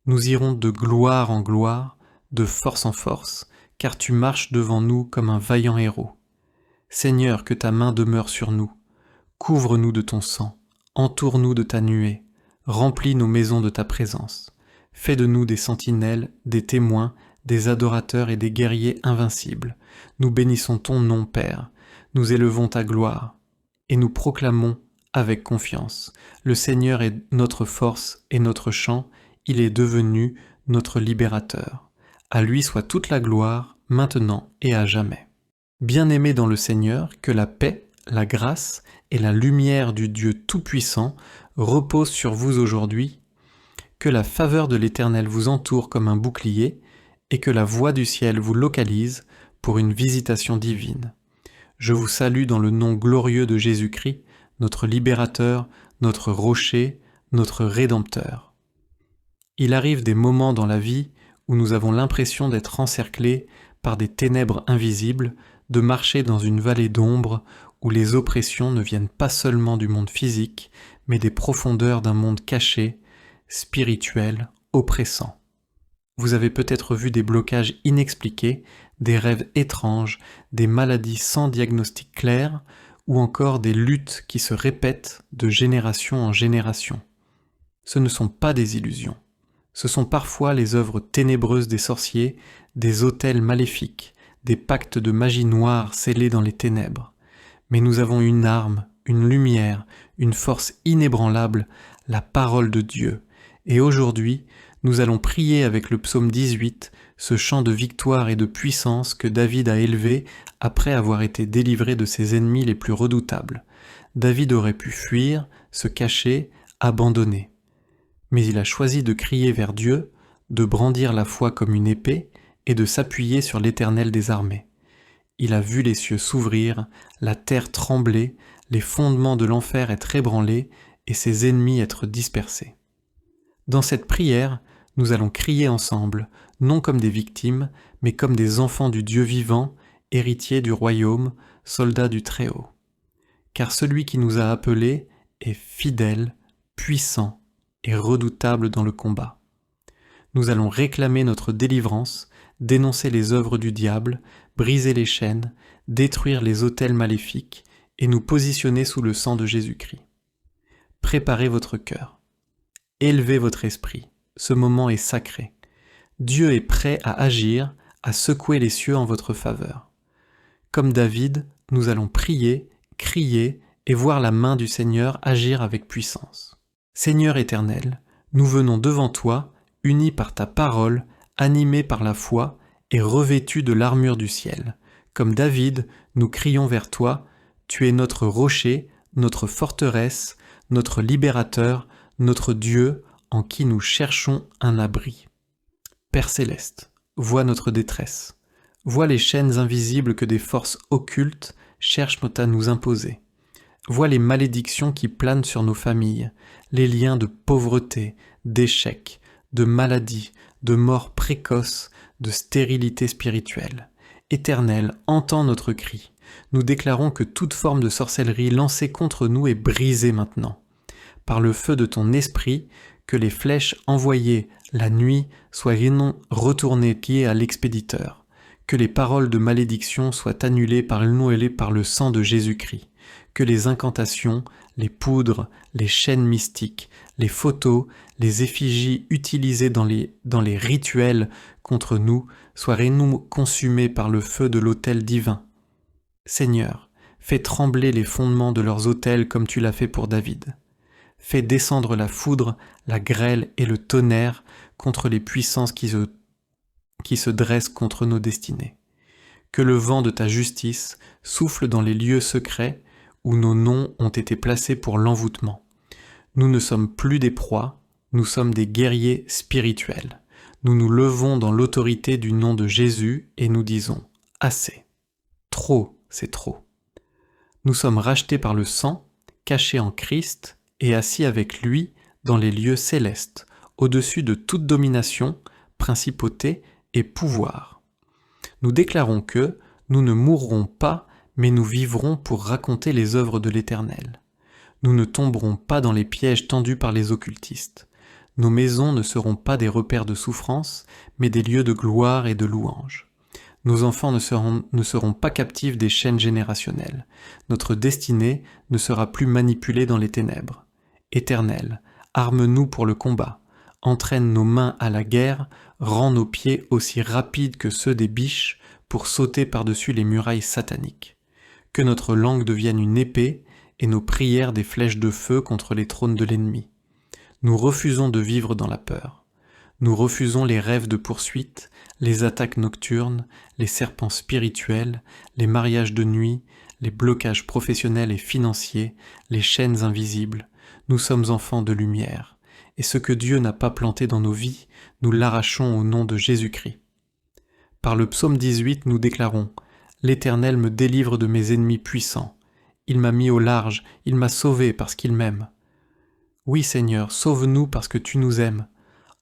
Nous irons de gloire en gloire, de force en force, car tu marches devant nous comme un vaillant héros. Seigneur, que ta main demeure sur nous. Couvre-nous de ton sang, entoure-nous de ta nuée, remplis nos maisons de ta présence. Fais de nous des sentinelles, des témoins, des adorateurs et des guerriers invincibles. Nous bénissons ton nom, Père. Nous élevons ta gloire. Et nous proclamons avec confiance. Le Seigneur est notre force et notre chant. Il est devenu notre libérateur. À lui soit toute la gloire, maintenant et à jamais. Bien-aimés dans le Seigneur, que la paix, la grâce et la lumière du Dieu Tout-Puissant reposent sur vous aujourd'hui, que la faveur de l'Éternel vous entoure comme un bouclier, et que la voix du ciel vous localise pour une visitation divine. Je vous salue dans le nom glorieux de Jésus-Christ, notre libérateur, notre rocher, notre rédempteur. Il arrive des moments dans la vie où nous avons l'impression d'être encerclés par des ténèbres invisibles, de marcher dans une vallée d'ombre où les oppressions ne viennent pas seulement du monde physique, mais des profondeurs d'un monde caché, spirituel, oppressant. Vous avez peut-être vu des blocages inexpliqués, des rêves étranges, des maladies sans diagnostic clair, ou encore des luttes qui se répètent de génération en génération. Ce ne sont pas des illusions. Ce sont parfois les œuvres ténébreuses des sorciers, des autels maléfiques, des pactes de magie noire scellés dans les ténèbres. Mais nous avons une arme, une lumière, une force inébranlable, la parole de Dieu. Et aujourd'hui, nous allons prier avec le psaume 18, ce chant de victoire et de puissance que David a élevé après avoir été délivré de ses ennemis les plus redoutables. David aurait pu fuir, se cacher, abandonner. Mais il a choisi de crier vers Dieu, de brandir la foi comme une épée et de s'appuyer sur l'Éternel des armées. Il a vu les cieux s'ouvrir, la terre trembler, les fondements de l'enfer être ébranlés et ses ennemis être dispersés. Dans cette prière, nous allons crier ensemble, non comme des victimes, mais comme des enfants du Dieu vivant, héritiers du royaume, soldats du Très-Haut. Car celui qui nous a appelés est fidèle, puissant et redoutable dans le combat. Nous allons réclamer notre délivrance, dénoncer les œuvres du diable, briser les chaînes, détruire les autels maléfiques et nous positionner sous le sang de Jésus-Christ. Préparez votre cœur. Élevez votre esprit. Ce moment est sacré. Dieu est prêt à agir, à secouer les cieux en votre faveur. Comme David, nous allons prier, crier et voir la main du Seigneur agir avec puissance. Seigneur éternel, nous venons devant toi, unis par ta parole, animés par la foi et revêtus de l'armure du ciel. Comme David, nous crions vers toi, tu es notre rocher, notre forteresse, notre libérateur, notre Dieu, en qui nous cherchons un abri. Père céleste, vois notre détresse, vois les chaînes invisibles que des forces occultes cherchent à nous imposer. Vois les malédictions qui planent sur nos familles, les liens de pauvreté, d'échec, de maladie, de mort précoce, de stérilité spirituelle. Éternel, entends notre cri. Nous déclarons que toute forme de sorcellerie lancée contre nous est brisée maintenant. Par le feu de ton esprit, que les flèches envoyées la nuit soient retournées liées à l'expéditeur. Que les paroles de malédiction soient annulées par le sang de Jésus-Christ. Que les incantations, les poudres, les chaînes mystiques, les photos, les effigies utilisées dans les rituels contre nous soient consumées par le feu de l'autel divin. Seigneur, fais trembler les fondements de leurs autels comme tu l'as fait pour David. Fais descendre la foudre, la grêle et le tonnerre contre les puissances qui se dressent contre nos destinées. Que le vent de ta justice souffle dans les lieux secrets où nos noms ont été placés pour l'envoûtement. Nous ne sommes plus des proies, nous sommes des guerriers spirituels. Nous nous levons dans l'autorité du nom de Jésus et nous disons « Assez ». Trop, c'est trop. Nous sommes rachetés par le sang, cachés en Christ et assis avec lui dans les lieux célestes, au-dessus de toute domination, principauté et pouvoir. Nous déclarons que nous ne mourrons pas, mais nous vivrons pour raconter les œuvres de l'Éternel. Nous ne tomberons pas dans les pièges tendus par les occultistes. Nos maisons ne seront pas des repères de souffrance, mais des lieux de gloire et de louange. Nos enfants ne seront pas captifs des chaînes générationnelles. Notre destinée ne sera plus manipulée dans les ténèbres. Éternel, arme-nous pour le combat. Entraîne nos mains à la guerre, rends nos pieds aussi rapides que ceux des biches pour sauter par-dessus les murailles sataniques. Que notre langue devienne une épée et nos prières des flèches de feu contre les trônes de l'ennemi. Nous refusons de vivre dans la peur. Nous refusons les rêves de poursuite, les attaques nocturnes, les serpents spirituels, les mariages de nuit, les blocages professionnels et financiers, les chaînes invisibles. Nous sommes enfants de lumière, et ce que Dieu n'a pas planté dans nos vies, nous l'arrachons au nom de Jésus-Christ. Par le psaume 18, nous déclarons « L'Éternel me délivre de mes ennemis puissants. Il m'a mis au large, il m'a sauvé parce qu'il m'aime. » Oui Seigneur, sauve-nous parce que tu nous aimes.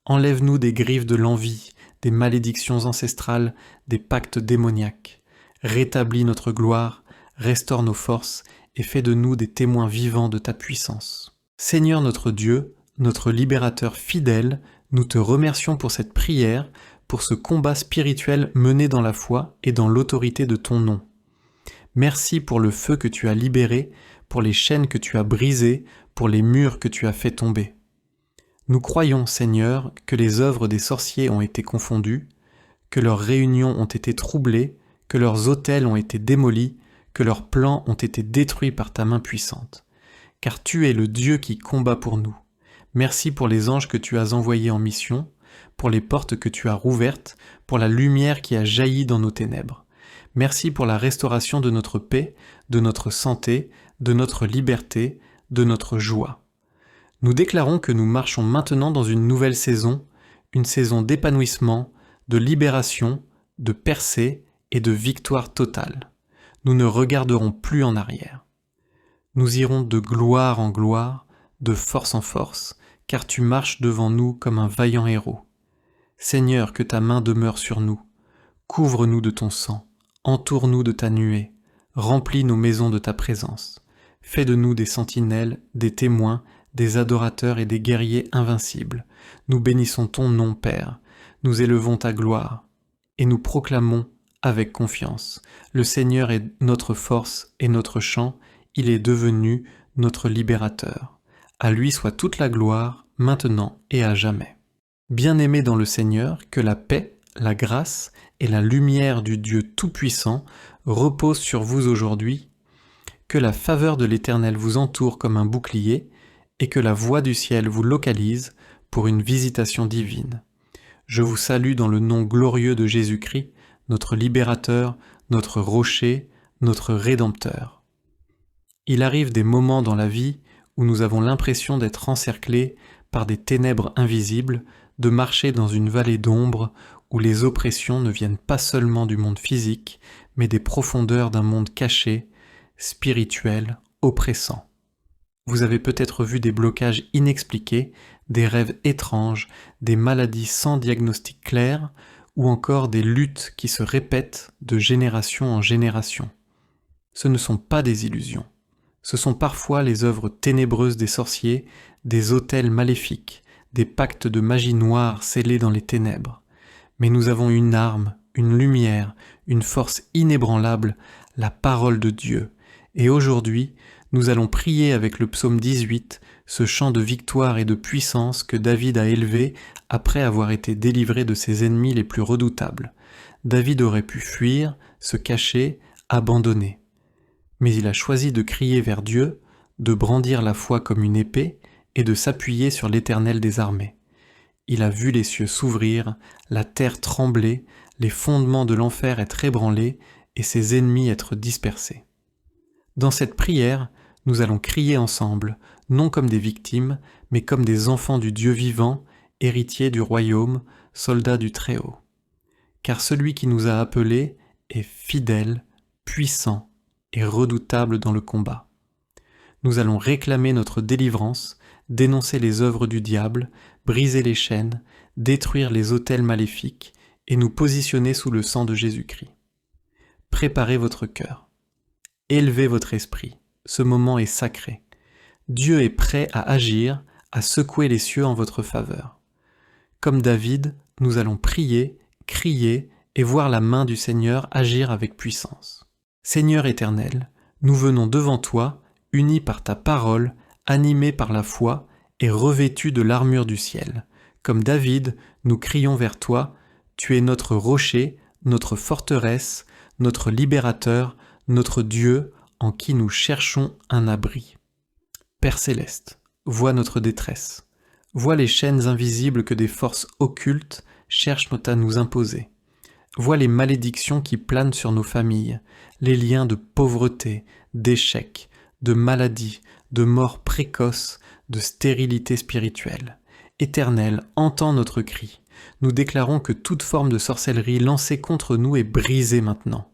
Enlève-nous des griffes de l'envie, des malédictions ancestrales, des pactes démoniaques. Rétablis notre gloire, restaure nos forces et fais de nous des témoins vivants de ta puissance. Seigneur notre Dieu, notre libérateur fidèle, nous te remercions pour cette prière, pour ce combat spirituel mené dans la foi et dans l'autorité de ton nom. Merci pour le feu que tu as libéré, pour les chaînes que tu as brisées, pour les murs que tu as fait tomber. Nous croyons, Seigneur, que les œuvres des sorciers ont été confondues, que leurs réunions ont été troublées, que leurs autels ont été démolis, que leurs plans ont été détruits par ta main puissante. Car tu es le Dieu qui combat pour nous. Merci pour les anges que tu as envoyés en mission, pour les portes que tu as rouvertes, pour la lumière qui a jailli dans nos ténèbres. Merci pour la restauration de notre paix, de notre santé, de notre liberté, de notre joie. Nous déclarons que nous marchons maintenant dans une nouvelle saison, une saison d'épanouissement, de libération, de percée et de victoire totale. Nous ne regarderons plus en arrière. Nous irons de gloire en gloire, de force en force, car tu marches devant nous comme un vaillant héros. Seigneur, que ta main demeure sur nous. Couvre-nous de ton sang, entoure-nous de ta nuée, remplis nos maisons de ta présence. Fais de nous des sentinelles, des témoins, des adorateurs et des guerriers invincibles. Nous bénissons ton nom, Père, nous élevons ta gloire, et nous proclamons avec confiance. Le Seigneur est notre force et notre chant, il est devenu notre libérateur. À lui soit toute la gloire, maintenant et à jamais. Bien-aimés dans le Seigneur, que la paix, la grâce et la lumière du Dieu Tout-Puissant reposent sur vous aujourd'hui, que la faveur de l'Éternel vous entoure comme un bouclier et que la voix du ciel vous localise pour une visitation divine. Je vous salue dans le nom glorieux de Jésus-Christ, notre libérateur, notre rocher, notre rédempteur. Il arrive des moments dans la vie où nous avons l'impression d'être encerclés par des ténèbres invisibles, de marcher dans une vallée d'ombre où les oppressions ne viennent pas seulement du monde physique, mais des profondeurs d'un monde caché, spirituel, oppressant. Vous avez peut-être vu des blocages inexpliqués, des rêves étranges, des maladies sans diagnostic clair, ou encore des luttes qui se répètent de génération en génération. Ce ne sont pas des illusions. Ce sont parfois les œuvres ténébreuses des sorciers, des autels maléfiques, des pactes de magie noire scellés dans les ténèbres. Mais nous avons une arme, une lumière, une force inébranlable, la parole de Dieu. Et aujourd'hui, nous allons prier avec le psaume 18, ce chant de victoire et de puissance que David a élevé après avoir été délivré de ses ennemis les plus redoutables. David aurait pu fuir, se cacher, abandonner. Mais il a choisi de crier vers Dieu, de brandir la foi comme une épée et de s'appuyer sur l'Éternel des armées. Il a vu les cieux s'ouvrir, la terre trembler, les fondements de l'enfer être ébranlés et ses ennemis être dispersés. Dans cette prière, nous allons crier ensemble, non comme des victimes, mais comme des enfants du Dieu vivant, héritiers du royaume, soldats du Très-Haut. Car celui qui nous a appelés est fidèle, puissant et redoutable dans le combat. Nous allons réclamer notre délivrance, dénoncer les œuvres du diable, briser les chaînes, détruire les autels maléfiques et nous positionner sous le sang de Jésus-Christ. Préparez votre cœur. Élevez votre esprit. Ce moment est sacré. Dieu est prêt à agir, à secouer les cieux en votre faveur. Comme David, nous allons prier, crier et voir la main du Seigneur agir avec puissance. Seigneur éternel, nous venons devant toi, unis par ta parole, animés par la foi et revêtus de l'armure du ciel. Comme David, nous crions vers toi, tu es notre rocher, notre forteresse, notre libérateur, notre Dieu, en qui nous cherchons un abri. Père céleste, vois notre détresse, vois les chaînes invisibles que des forces occultes cherchent à nous imposer. Vois les malédictions qui planent sur nos familles, les liens de pauvreté, d'échec, de maladie, de mort précoce, de stérilité spirituelle. Éternel, entends notre cri. Nous déclarons que toute forme de sorcellerie lancée contre nous est brisée maintenant.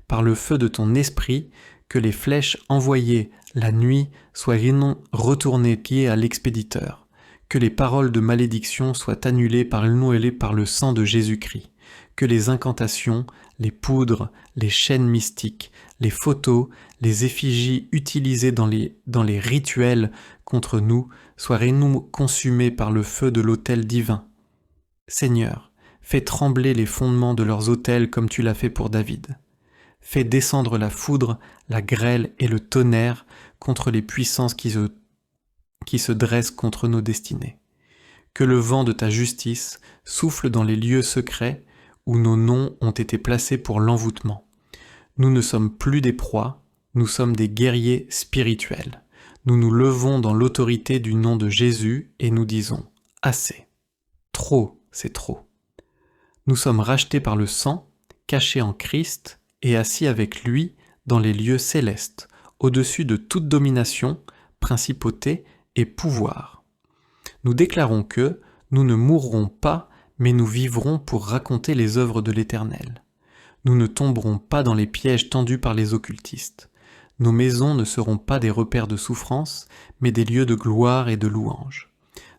Par le feu de ton esprit, que les flèches envoyées la nuit soient retournées pieds à l'expéditeur, que les paroles de malédiction soient annulées par le sang de Jésus-Christ, que les incantations, les poudres, les chaînes mystiques, les photos, les effigies utilisées dans les rituels contre nous soient consumées par le feu de l'autel divin. Seigneur, fais trembler les fondements de leurs autels comme tu l'as fait pour David. Fais descendre la foudre, la grêle et le tonnerre contre les puissances qui se dressent contre nos destinées. Que le vent de ta justice souffle dans les lieux secrets où nos noms ont été placés pour l'envoûtement. Nous ne sommes plus des proies, nous sommes des guerriers spirituels. Nous nous levons dans l'autorité du nom de Jésus et nous disons « Assez ». Trop, c'est trop. Nous sommes rachetés par le sang, cachés en Christ et assis avec lui dans les lieux célestes, au-dessus de toute domination, principauté et pouvoir. Nous déclarons que nous ne mourrons pas, mais nous vivrons pour raconter les œuvres de l'Éternel. Nous ne tomberons pas dans les pièges tendus par les occultistes. Nos maisons ne seront pas des repères de souffrance, mais des lieux de gloire et de louange.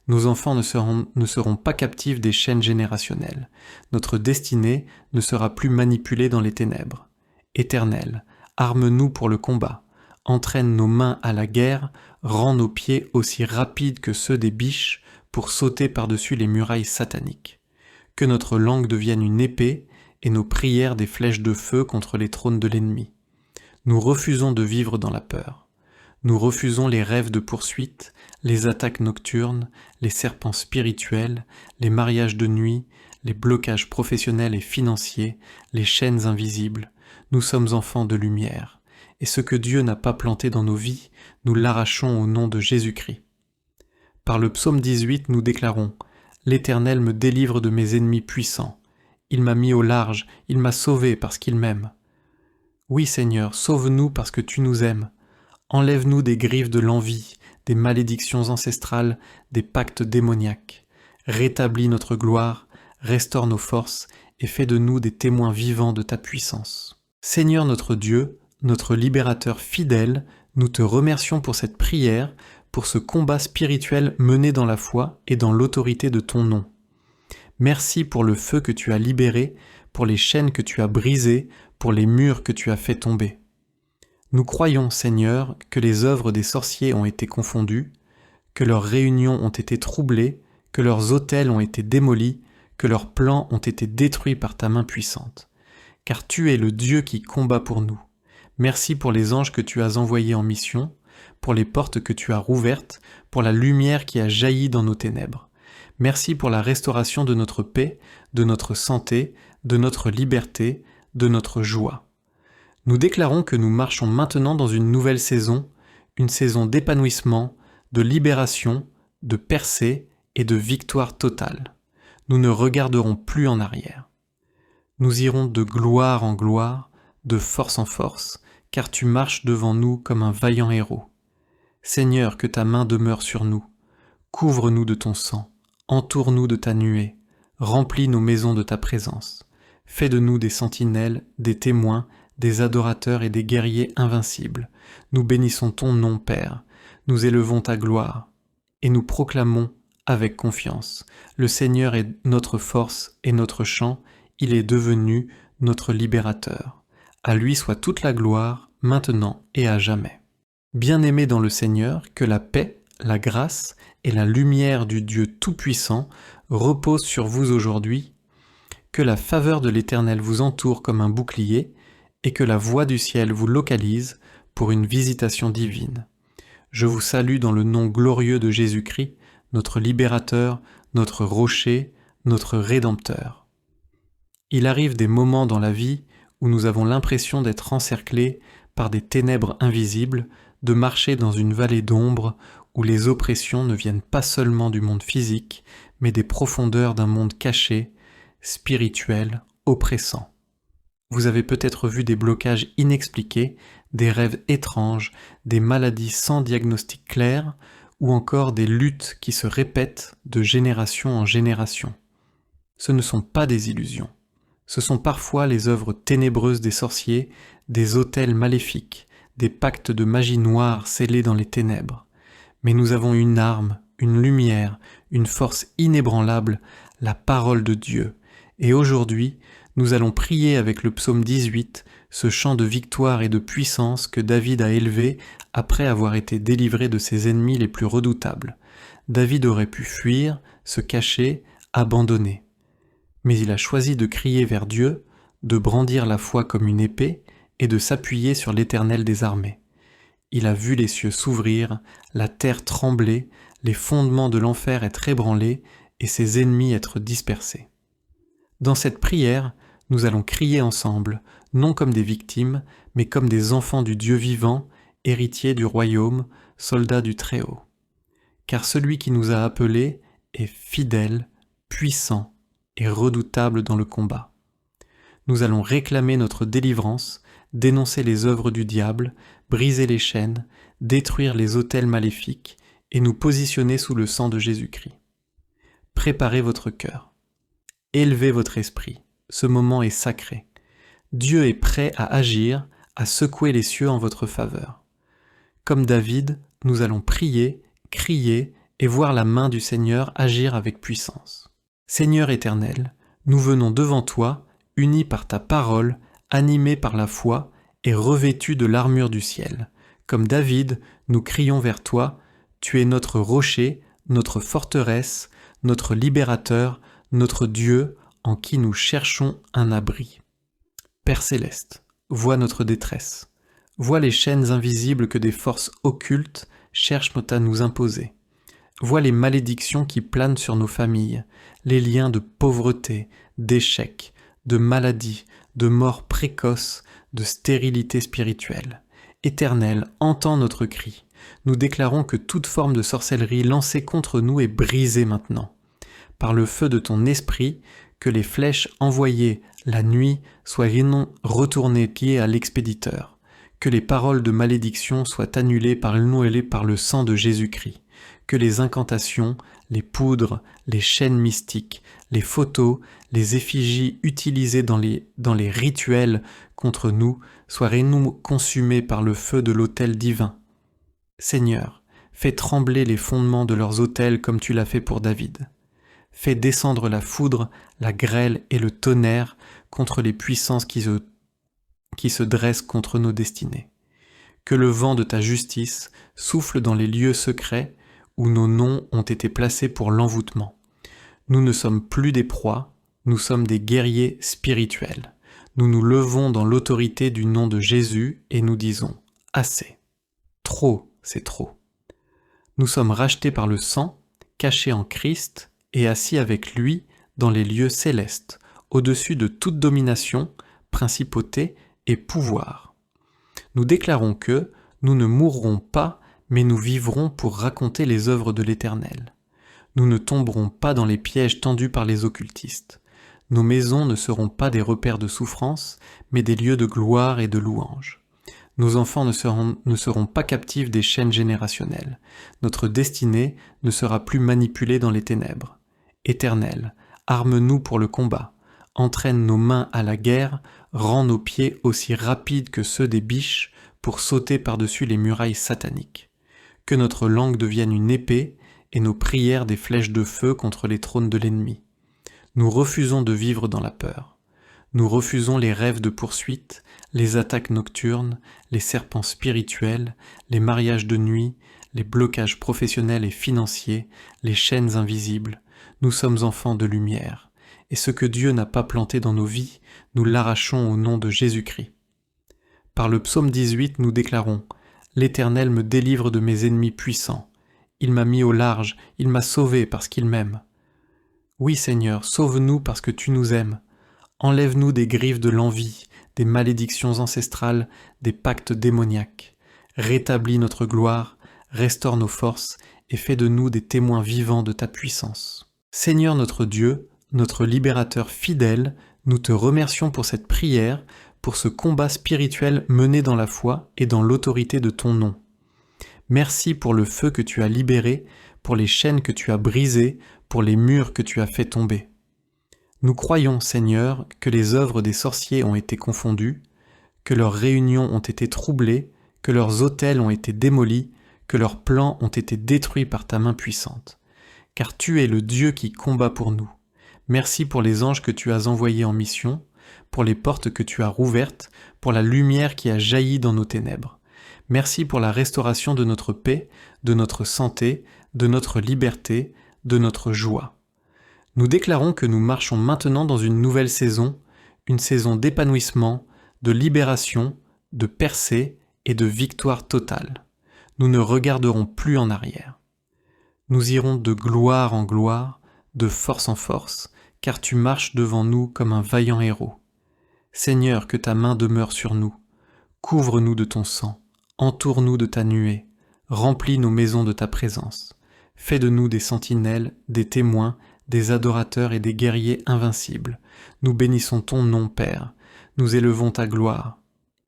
Nos enfants ne seront pas captifs des chaînes générationnelles. Notre destinée ne sera plus manipulée dans les ténèbres. Éternel, arme-nous pour le combat. entraîne nos mains à la guerre, rend nos pieds aussi rapides que ceux des biches pour sauter par-dessus les murailles sataniques. Que notre langue devienne une épée et nos prières des flèches de feu contre les trônes de l'ennemi. Nous refusons de vivre dans la peur. Nous refusons les rêves de poursuite, les attaques nocturnes, les serpents spirituels, les mariages de nuit, les blocages professionnels et financiers, les chaînes invisibles. Nous sommes enfants de lumière, et ce que Dieu n'a pas planté dans nos vies, nous l'arrachons au nom de Jésus-Christ. Par le psaume 18, nous déclarons « L'Éternel me délivre de mes ennemis puissants. Il m'a mis au large, il m'a sauvé parce qu'il m'aime. » Oui Seigneur, sauve-nous parce que tu nous aimes. Enlève-nous des griffes de l'envie, des malédictions ancestrales, des pactes démoniaques. Rétablis notre gloire, restaure nos forces et fais de nous des témoins vivants de ta puissance. Seigneur notre Dieu, notre libérateur fidèle, nous te remercions pour cette prière, pour ce combat spirituel mené dans la foi et dans l'autorité de ton nom. Merci pour le feu que tu as libéré, pour les chaînes que tu as brisées, pour les murs que tu as fait tomber. Nous croyons, Seigneur, que les œuvres des sorciers ont été confondues, que leurs réunions ont été troublées, que leurs autels ont été démolis, que leurs plans ont été détruits par ta main puissante. Car tu es le Dieu qui combat pour nous. Merci pour les anges que tu as envoyés en mission, pour les portes que tu as rouvertes, pour la lumière qui a jailli dans nos ténèbres. Merci pour la restauration de notre paix, de notre santé, de notre liberté, de notre joie. Nous déclarons que nous marchons maintenant dans une nouvelle saison, une saison d'épanouissement, de libération, de percée et de victoire totale. Nous ne regarderons plus en arrière. Nous irons de gloire en gloire, de force en force, car tu marches devant nous comme un vaillant héros. Seigneur, que ta main demeure sur nous. Couvre-nous de ton sang, entoure-nous de ta nuée, remplis nos maisons de ta présence. Fais de nous des sentinelles, des témoins, des adorateurs et des guerriers invincibles. Nous bénissons ton nom, Père. Nous élevons ta gloire. Et nous proclamons avec confiance. Le Seigneur est notre force et notre chant. Il est devenu notre libérateur. À lui soit toute la gloire, maintenant et à jamais. Bien-aimés dans le Seigneur, que la paix, la grâce et la lumière du Dieu Tout-Puissant reposent sur vous aujourd'hui, que la faveur de l'Éternel vous entoure comme un bouclier, et que la voix du ciel vous localise pour une visitation divine. Je vous salue dans le nom glorieux de Jésus-Christ, notre libérateur, notre rocher, notre rédempteur. Il arrive des moments dans la vie où nous avons l'impression d'être encerclés par des ténèbres invisibles, de marcher dans une vallée d'ombre où les oppressions ne viennent pas seulement du monde physique, mais des profondeurs d'un monde caché, spirituel, oppressant. Vous avez peut-être vu des blocages inexpliqués, des rêves étranges, des maladies sans diagnostic clair, ou encore des luttes qui se répètent de génération en génération. Ce ne sont pas des illusions. Ce sont parfois les œuvres ténébreuses des sorciers, des autels maléfiques, des pactes de magie noire scellés dans les ténèbres. Mais nous avons une arme, une lumière, une force inébranlable, la parole de Dieu. Et aujourd'hui, nous allons prier avec le psaume 18, ce chant de victoire et de puissance que David a élevé après avoir été délivré de ses ennemis les plus redoutables. David aurait pu fuir, se cacher, abandonner. Mais il a choisi de crier vers Dieu, de brandir la foi comme une épée et de s'appuyer sur l'Éternel des armées. Il a vu les cieux s'ouvrir, la terre trembler, les fondements de l'enfer être ébranlés et ses ennemis être dispersés. Dans cette prière, nous allons crier ensemble, non comme des victimes, mais comme des enfants du Dieu vivant, héritiers du royaume, soldats du Très-Haut. Car celui qui nous a appelés est fidèle, puissant et redoutable dans le combat. Nous allons réclamer notre délivrance, dénoncer les œuvres du diable, briser les chaînes, détruire les autels maléfiques et nous positionner sous le sang de Jésus-Christ. Préparez votre cœur. Élevez votre esprit. Ce moment est sacré. Dieu est prêt à agir, à secouer les cieux en votre faveur. Comme David, nous allons prier, crier et voir la main du Seigneur agir avec puissance. Seigneur éternel, nous venons devant toi, unis par ta parole, animés par la foi et revêtus de l'armure du ciel, Comme David, nous crions vers toi, tu es notre rocher, notre forteresse, notre libérateur, notre Dieu en qui nous cherchons un abri. Père céleste, vois notre détresse. Vois les chaînes invisibles que des forces occultes cherchent à nous imposer. Vois les malédictions qui planent sur nos familles, les liens de pauvreté, d'échec, de maladie, de mort précoce, de stérilité spirituelle. Éternel, entends notre cri. Nous déclarons que toute forme de sorcellerie lancée contre nous est brisée maintenant. Par le feu de ton esprit, que les flèches envoyées la nuit soient retournées liées à l'expéditeur. Que les paroles de malédiction soient annulées par le sang de Jésus-Christ. Que les incantations, les poudres, les chaînes mystiques, les photos, les effigies utilisées dans les rituels contre nous soient consumées par le feu de l'autel divin. Seigneur, fais trembler les fondements de leurs autels comme tu l'as fait pour David. Fais descendre la foudre, la grêle et le tonnerre contre les puissances qui se dressent contre nos destinées. Que le vent de ta justice souffle dans les lieux secrets où nos noms ont été placés pour l'envoûtement. Nous ne sommes plus des proies, nous sommes des guerriers spirituels. Nous nous levons dans l'autorité du nom de Jésus et nous disons « Assez ». Trop, c'est trop. Nous sommes rachetés par le sang, cachés en Christ et assis avec lui dans les lieux célestes, au-dessus de toute domination, principauté et pouvoir. Nous déclarons que nous ne mourrons pas, mais nous vivrons pour raconter les œuvres de l'Éternel. Nous ne tomberons pas dans les pièges tendus par les occultistes. Nos maisons ne seront pas des repères de souffrance, mais des lieux de gloire et de louange. Nos enfants ne seront pas captifs des chaînes générationnelles. Notre destinée ne sera plus manipulée dans les ténèbres. Éternel, arme-nous pour le combat. Entraîne nos mains à la guerre, rends nos pieds aussi rapides que ceux des biches pour sauter par-dessus les murailles sataniques. Que notre langue devienne une épée et nos prières des flèches de feu contre les trônes de l'ennemi. Nous refusons de vivre dans la peur. Nous refusons les rêves de poursuite, les attaques nocturnes, les serpents spirituels, les mariages de nuit, les blocages professionnels et financiers, les chaînes invisibles. Nous sommes enfants de lumière, et ce que Dieu n'a pas planté dans nos vies, nous l'arrachons au nom de Jésus-Christ. Par le psaume 18, nous déclarons « L'Éternel me délivre de mes ennemis puissants. Il m'a mis au large, il m'a sauvé parce qu'il m'aime. » Oui Seigneur, sauve-nous parce que tu nous aimes. Enlève-nous des griffes de l'envie, des malédictions ancestrales, des pactes démoniaques. Rétablis notre gloire, restaure nos forces et fais de nous des témoins vivants de ta puissance. Seigneur notre Dieu, notre libérateur fidèle, nous te remercions pour cette prière, pour ce combat spirituel mené dans la foi et dans l'autorité de ton nom. Merci pour le feu que tu as libéré, pour les chaînes que tu as brisées, pour les murs que tu as fait tomber. Nous croyons, Seigneur, que les œuvres des sorciers ont été confondues, que leurs réunions ont été troublées, que leurs autels ont été démolis, que leurs plans ont été détruits par ta main puissante. Car tu es le Dieu qui combat pour nous. Merci pour les anges que tu as envoyés en mission, pour les portes que tu as rouvertes, pour la lumière qui a jailli dans nos ténèbres. Merci pour la restauration de notre paix, de notre santé, de notre liberté, de notre joie. Nous déclarons que nous marchons maintenant dans une nouvelle saison, une saison d'épanouissement, de libération, de percée et de victoire totale. Nous ne regarderons plus en arrière. Nous irons de gloire en gloire, de force en force, car tu marches devant nous comme un vaillant héros. Seigneur, que ta main demeure sur nous. Couvre-nous de ton sang, entoure-nous de ta nuée, remplis nos maisons de ta présence. Fais de nous des sentinelles, des témoins, des adorateurs et des guerriers invincibles. Nous bénissons ton nom, Père. Nous élevons ta gloire.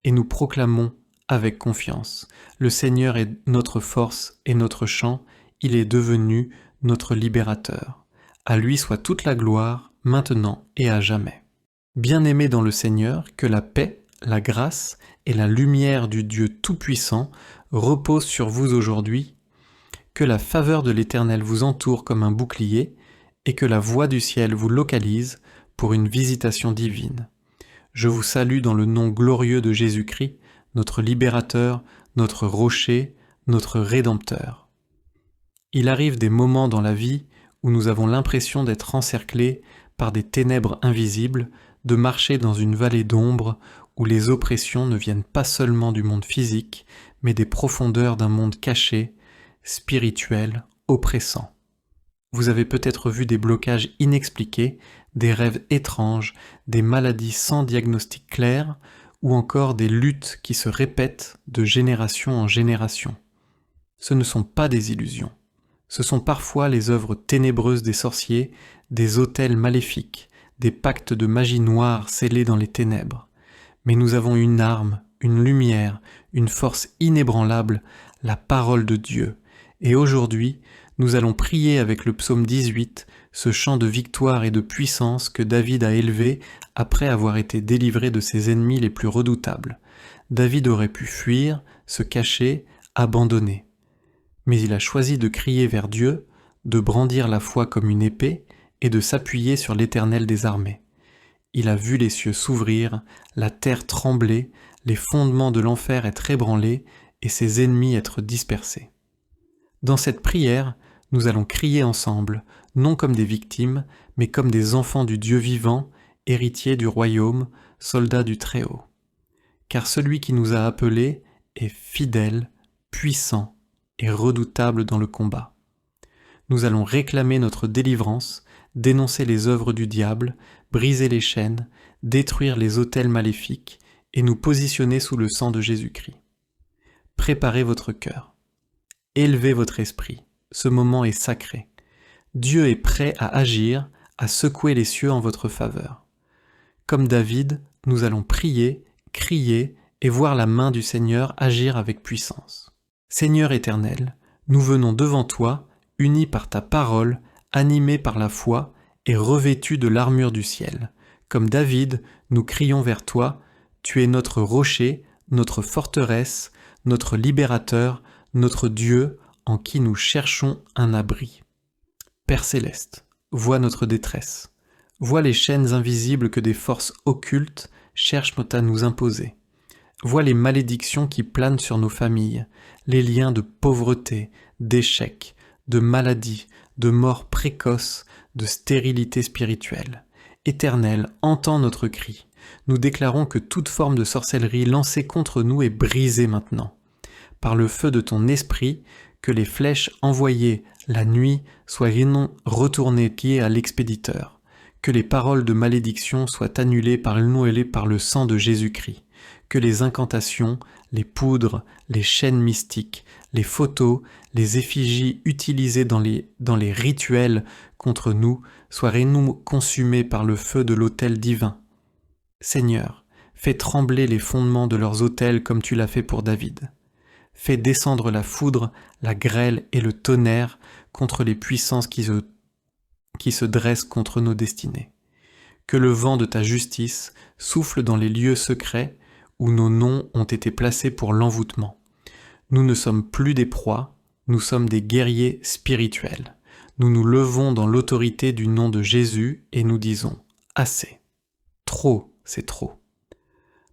Et nous proclamons avec confiance. Le Seigneur est notre force et notre chant. Il est devenu notre libérateur. À lui soit toute la gloire, maintenant et à jamais. Bien-aimés dans le Seigneur, que la paix, la grâce et la lumière du Dieu Tout-Puissant reposent sur vous aujourd'hui, que la faveur de l'Éternel vous entoure comme un bouclier et que la voix du ciel vous localise pour une visitation divine. Je vous salue dans le nom glorieux de Jésus-Christ, notre libérateur, notre rocher, notre rédempteur. Il arrive des moments dans la vie où nous avons l'impression d'être encerclés par des ténèbres invisibles, de marcher dans une vallée d'ombre où les oppressions ne viennent pas seulement du monde physique, mais des profondeurs d'un monde caché, spirituel, oppressant. Vous avez peut-être vu des blocages inexpliqués, des rêves étranges, des maladies sans diagnostic clair, ou encore des luttes qui se répètent de génération en génération. Ce ne sont pas des illusions. Ce sont parfois les œuvres ténébreuses des sorciers, des autels maléfiques, des pactes de magie noire scellés dans les ténèbres. Mais nous avons une arme, une lumière, une force inébranlable, la parole de Dieu. Et aujourd'hui, nous allons prier avec le psaume 18, ce chant de victoire et de puissance que David a élevé après avoir été délivré de ses ennemis les plus redoutables. David aurait pu fuir, se cacher, abandonner. Mais il a choisi de crier vers Dieu, de brandir la foi comme une épée et de s'appuyer sur l'Éternel des armées. Il a vu les cieux s'ouvrir, la terre trembler, les fondements de l'enfer être ébranlés et ses ennemis être dispersés. Dans cette prière, nous allons crier ensemble, non comme des victimes, mais comme des enfants du Dieu vivant, héritiers du royaume, soldats du Très-Haut. Car celui qui nous a appelés est fidèle, puissant et redoutable dans le combat. Nous allons réclamer notre délivrance, dénoncer les œuvres du diable, briser les chaînes, détruire les autels maléfiques et nous positionner sous le sang de Jésus-Christ. Préparez votre cœur. Élevez votre esprit. Ce moment est sacré. Dieu est prêt à agir, à secouer les cieux en votre faveur. Comme David, nous allons prier, crier et voir la main du Seigneur agir avec puissance. Seigneur éternel, nous venons devant toi, unis par ta parole, animés par la foi et revêtus de l'armure du ciel. Comme David, nous crions vers toi, tu es notre rocher, notre forteresse, notre libérateur, notre Dieu, en qui nous cherchons un abri. Père céleste, vois notre détresse, vois les chaînes invisibles que des forces occultes cherchent à nous imposer. Vois les malédictions qui planent sur nos familles, les liens de pauvreté, d'échec, de maladie, de mort précoce, de stérilité spirituelle. Éternel, entends notre cri. Nous déclarons que toute forme de sorcellerie lancée contre nous est brisée maintenant. Par le feu de ton esprit, que les flèches envoyées la nuit soient retournées liées à l'expéditeur, que les paroles de malédiction soient annulées par le sang de Jésus-Christ, que les incantations, les poudres, les chaînes mystiques, les photos, les effigies utilisées dans les rituels contre nous soient consumées par le feu de l'autel divin. Seigneur, fais trembler les fondements de leurs autels comme tu l'as fait pour David. Fais descendre la foudre, la grêle et le tonnerre contre les puissances qui se dressent contre nos destinées. Que le vent de ta justice souffle dans les lieux secrets où nos noms ont été placés pour l'envoûtement. Nous ne sommes plus des proies, nous sommes des guerriers spirituels. Nous nous levons dans l'autorité du nom de Jésus et nous disons « Assez ». Trop, c'est trop.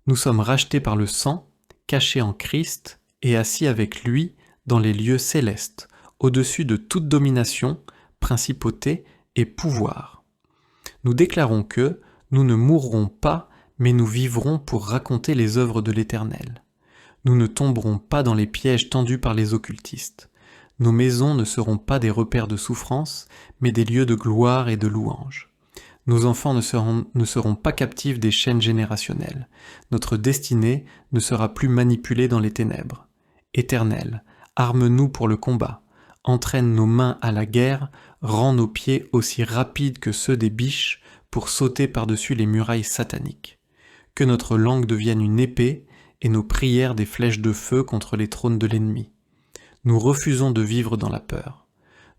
Nous sommes rachetés par le sang, cachés en Christ et assis avec lui dans les lieux célestes, au-dessus de toute domination, principauté et pouvoir. Nous déclarons que nous ne mourrons pas, mais nous vivrons pour raconter les œuvres de l'Éternel. Nous ne tomberons pas dans les pièges tendus par les occultistes. Nos maisons ne seront pas des repères de souffrance, mais des lieux de gloire et de louange. Nos enfants ne seront pas captifs des chaînes générationnelles. Notre destinée ne sera plus manipulée dans les ténèbres. Éternel, arme-nous pour le combat, entraîne nos mains à la guerre, rends nos pieds aussi rapides que ceux des biches pour sauter par-dessus les murailles sataniques. Que notre langue devienne une épée et nos prières des flèches de feu contre les trônes de l'ennemi. Nous refusons de vivre dans la peur.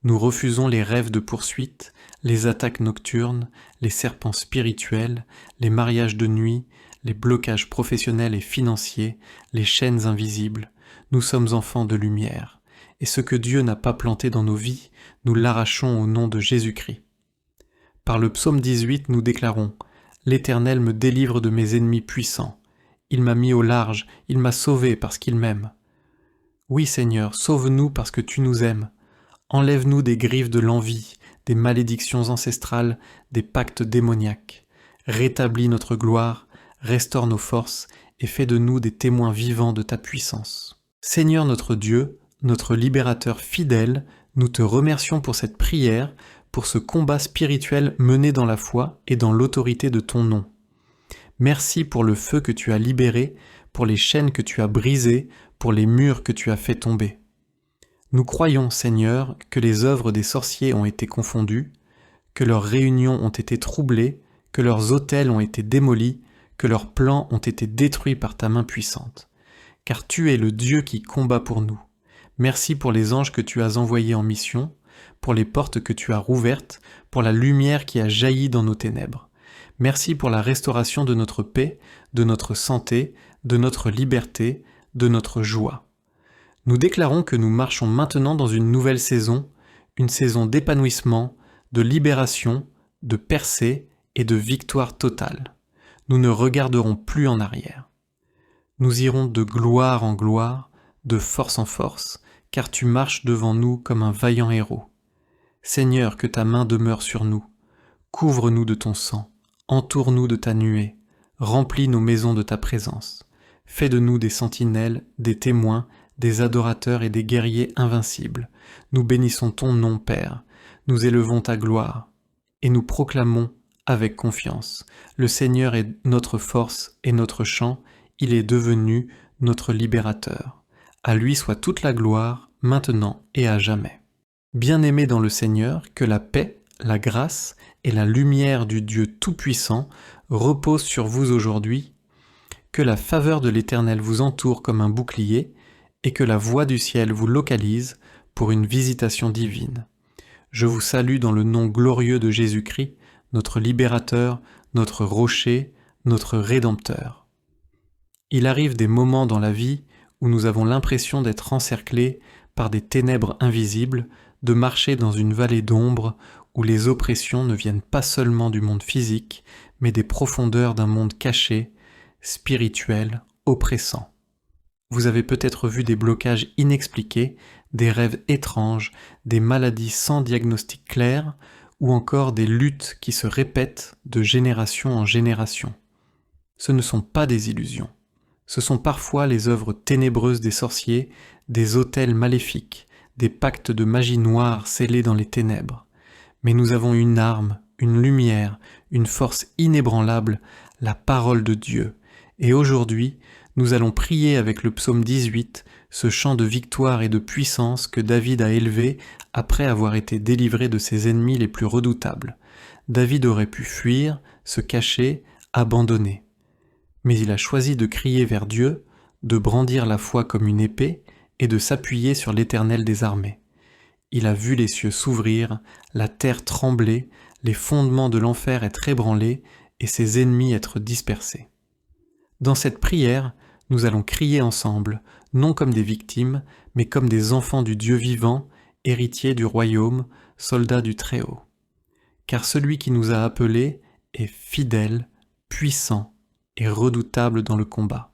Nous refusons les rêves de poursuite, les attaques nocturnes, les serpents spirituels, les mariages de nuit, les blocages professionnels et financiers, les chaînes invisibles. Nous sommes enfants de lumière, et ce que Dieu n'a pas planté dans nos vies, nous l'arrachons au nom de Jésus-Christ. Par le psaume 18, nous déclarons « L'Éternel me délivre de mes ennemis puissants. Il m'a mis au large, il m'a sauvé parce qu'il m'aime. Oui Seigneur, sauve-nous parce que tu nous aimes. Enlève-nous des griffes de l'envie, des malédictions ancestrales, des pactes démoniaques. Rétablis notre gloire, restaure nos forces et fais de nous des témoins vivants de ta puissance. Seigneur notre Dieu, notre libérateur fidèle, nous te remercions pour cette prière, pour ce combat spirituel mené dans la foi et dans l'autorité de ton nom. Merci pour le feu que tu as libéré, pour les chaînes que tu as brisées, pour les murs que tu as fait tomber. Nous croyons, Seigneur, que les œuvres des sorciers ont été confondues, que leurs réunions ont été troublées, que leurs autels ont été démolis, que leurs plans ont été détruits par ta main puissante. Car tu es le Dieu qui combat pour nous. Merci pour les anges que tu as envoyés en mission, pour les portes que tu as rouvertes, pour la lumière qui a jailli dans nos ténèbres. Merci pour la restauration de notre paix, de notre santé, de notre liberté, de notre joie. Nous déclarons que nous marchons maintenant dans une nouvelle saison, une saison d'épanouissement, de libération, de percée et de victoire totale. Nous ne regarderons plus en arrière. Nous irons de gloire en gloire, de force en force, car tu marches devant nous comme un vaillant héros. Seigneur, que ta main demeure sur nous. Couvre-nous de ton sang, entoure-nous de ta nuée, remplis nos maisons de ta présence. Fais de nous des sentinelles, des témoins, des adorateurs et des guerriers invincibles. Nous bénissons ton nom, Père. Nous élevons ta gloire. Et nous proclamons avec confiance. Le Seigneur est notre force et notre chant. Il est devenu notre libérateur. À lui soit toute la gloire, maintenant et à jamais. Bien-aimés dans le Seigneur, que la paix, la grâce et la lumière du Dieu Tout-Puissant reposent sur vous aujourd'hui, que la faveur de l'Éternel vous entoure comme un bouclier, et que la voix du ciel vous localise pour une visitation divine. Je vous salue dans le nom glorieux de Jésus-Christ, notre libérateur, notre rocher, notre rédempteur. Il arrive des moments dans la vie où nous avons l'impression d'être encerclés par des ténèbres invisibles, de marcher dans une vallée d'ombre où les oppressions ne viennent pas seulement du monde physique, mais des profondeurs d'un monde caché, spirituel, oppressant. Vous avez peut-être vu des blocages inexpliqués, des rêves étranges, des maladies sans diagnostic clair, ou encore des luttes qui se répètent de génération en génération. Ce ne sont pas des illusions. Ce sont parfois les œuvres ténébreuses des sorciers, des autels maléfiques, des pactes de magie noire scellés dans les ténèbres. Mais nous avons une arme, une lumière, une force inébranlable, la parole de Dieu. Et aujourd'hui, nous allons prier avec le psaume 18, ce chant de victoire et de puissance que David a élevé après avoir été délivré de ses ennemis les plus redoutables. David aurait pu fuir, se cacher, abandonner. Mais il a choisi de crier vers Dieu, de brandir la foi comme une épée et de s'appuyer sur l'Éternel des armées. Il a vu les cieux s'ouvrir, la terre trembler, les fondements de l'enfer être ébranlés et ses ennemis être dispersés. Dans cette prière, nous allons crier ensemble, non comme des victimes, mais comme des enfants du Dieu vivant, héritiers du royaume, soldats du Très-Haut. Car celui qui nous a appelés est fidèle, puissant et redoutable dans le combat.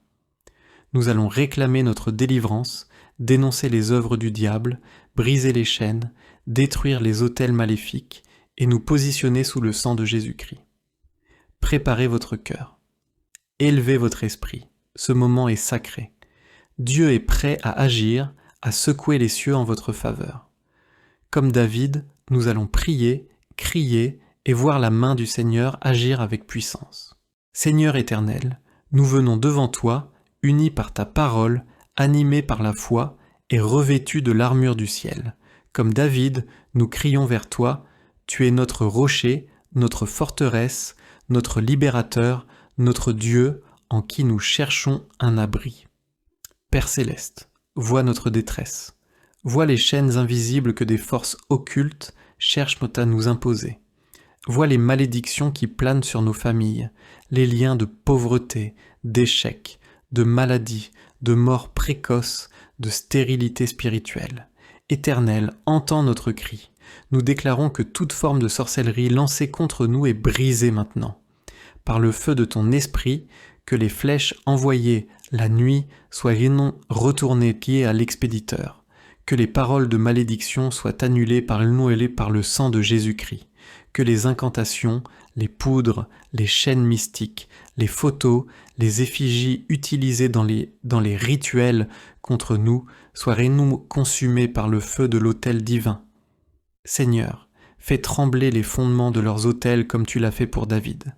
Nous allons réclamer notre délivrance, dénoncer les œuvres du diable, briser les chaînes, détruire les autels maléfiques et nous positionner sous le sang de Jésus-Christ. Préparez votre cœur. Élevez votre esprit. Ce moment est sacré. Dieu est prêt à agir, à secouer les cieux en votre faveur. Comme David, nous allons prier, crier et voir la main du Seigneur agir avec puissance. Seigneur éternel, nous venons devant toi, unis par ta parole, animés par la foi et revêtus de l'armure du ciel. Comme David, nous crions vers toi, tu es notre rocher, notre forteresse, notre libérateur, notre Dieu, en qui nous cherchons un abri. Père céleste, vois notre détresse, vois les chaînes invisibles que des forces occultes cherchent à nous imposer. Vois les malédictions qui planent sur nos familles, les liens de pauvreté, d'échec, de maladie, de mort précoce, de stérilité spirituelle. Éternel, entends notre cri. Nous déclarons que toute forme de sorcellerie lancée contre nous est brisée maintenant. Par le feu de ton esprit, que les flèches envoyées la nuit soit retournée liée à l'expéditeur, que les paroles de malédiction soient annulées par le sang de Jésus-Christ, que les incantations, les poudres, les chaînes mystiques, les photos, les effigies utilisées dans les rituels contre nous soient consumées par le feu de l'autel divin. Seigneur, fais trembler les fondements de leurs autels comme tu l'as fait pour David.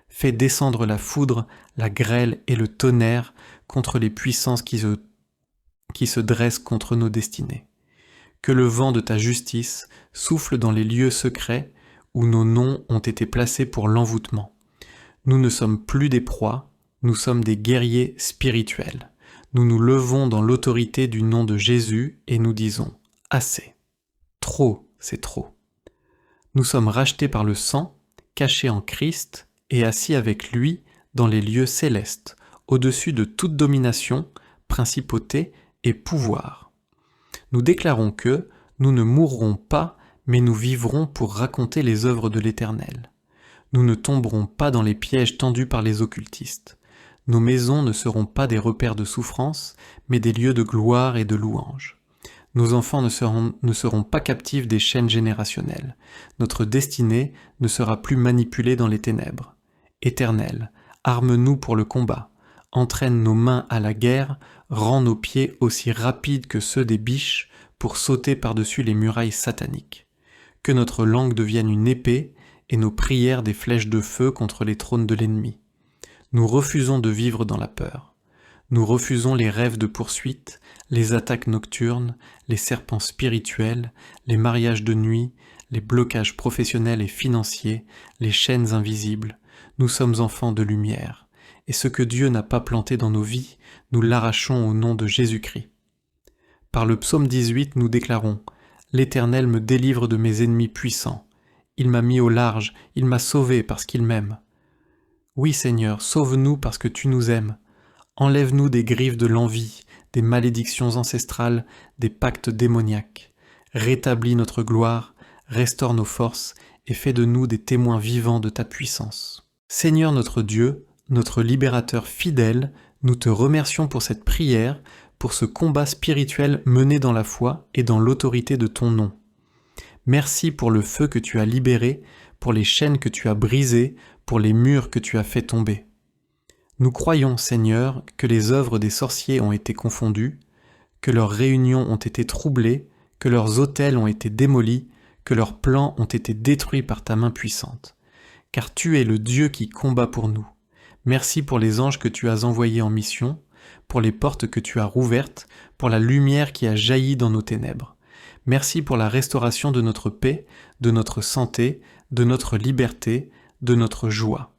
Fais descendre la foudre, la grêle et le tonnerre contre les puissances qui se dressent contre nos destinées. Que le vent de ta justice souffle dans les lieux secrets où nos noms ont été placés pour l'envoûtement. Nous ne sommes plus des proies, nous sommes des guerriers spirituels. Nous nous levons dans l'autorité du nom de Jésus et nous disons « Assez ». Trop, c'est trop. Nous sommes rachetés par le sang, cachés en Christ et assis avec lui dans les lieux célestes, au-dessus de toute domination, principauté et pouvoir. Nous déclarons que nous ne mourrons pas, mais nous vivrons pour raconter les œuvres de l'Éternel. Nous ne tomberons pas dans les pièges tendus par les occultistes. Nos maisons ne seront pas des repères de souffrance, mais des lieux de gloire et de louange. Nos enfants ne seront pas captifs des chaînes générationnelles. Notre destinée ne sera plus manipulée dans les ténèbres. Éternel, arme-nous pour le combat. Entraîne nos mains à la guerre, rends nos pieds aussi rapides que ceux des biches pour sauter par-dessus les murailles sataniques. Que notre langue devienne une épée et nos prières des flèches de feu contre les trônes de l'ennemi. Nous refusons de vivre dans la peur. Nous refusons les rêves de poursuite, les attaques nocturnes, les serpents spirituels, les mariages de nuit, les blocages professionnels et financiers, les chaînes invisibles. Nous sommes enfants de lumière, et ce que Dieu n'a pas planté dans nos vies, nous l'arrachons au nom de Jésus-Christ. Par le psaume 18, nous déclarons « L'Éternel me délivre de mes ennemis puissants. Il m'a mis au large, il m'a sauvé parce qu'il m'aime. » Oui Seigneur, sauve-nous parce que tu nous aimes. Enlève-nous des griffes de l'envie, des malédictions ancestrales, des pactes démoniaques. Rétablis notre gloire, restaure nos forces et fais de nous des témoins vivants de ta puissance. Seigneur notre Dieu, notre libérateur fidèle, nous te remercions pour cette prière, pour ce combat spirituel mené dans la foi et dans l'autorité de ton nom. Merci pour le feu que tu as libéré, pour les chaînes que tu as brisées, pour les murs que tu as fait tomber. Nous croyons, Seigneur, que les œuvres des sorciers ont été confondues, que leurs réunions ont été troublées, que leurs autels ont été démolis, que leurs plans ont été détruits par ta main puissante. Car tu es le Dieu qui combat pour nous. Merci pour les anges que tu as envoyés en mission, pour les portes que tu as rouvertes, pour la lumière qui a jailli dans nos ténèbres. Merci pour la restauration de notre paix, de notre santé, de notre liberté, de notre joie.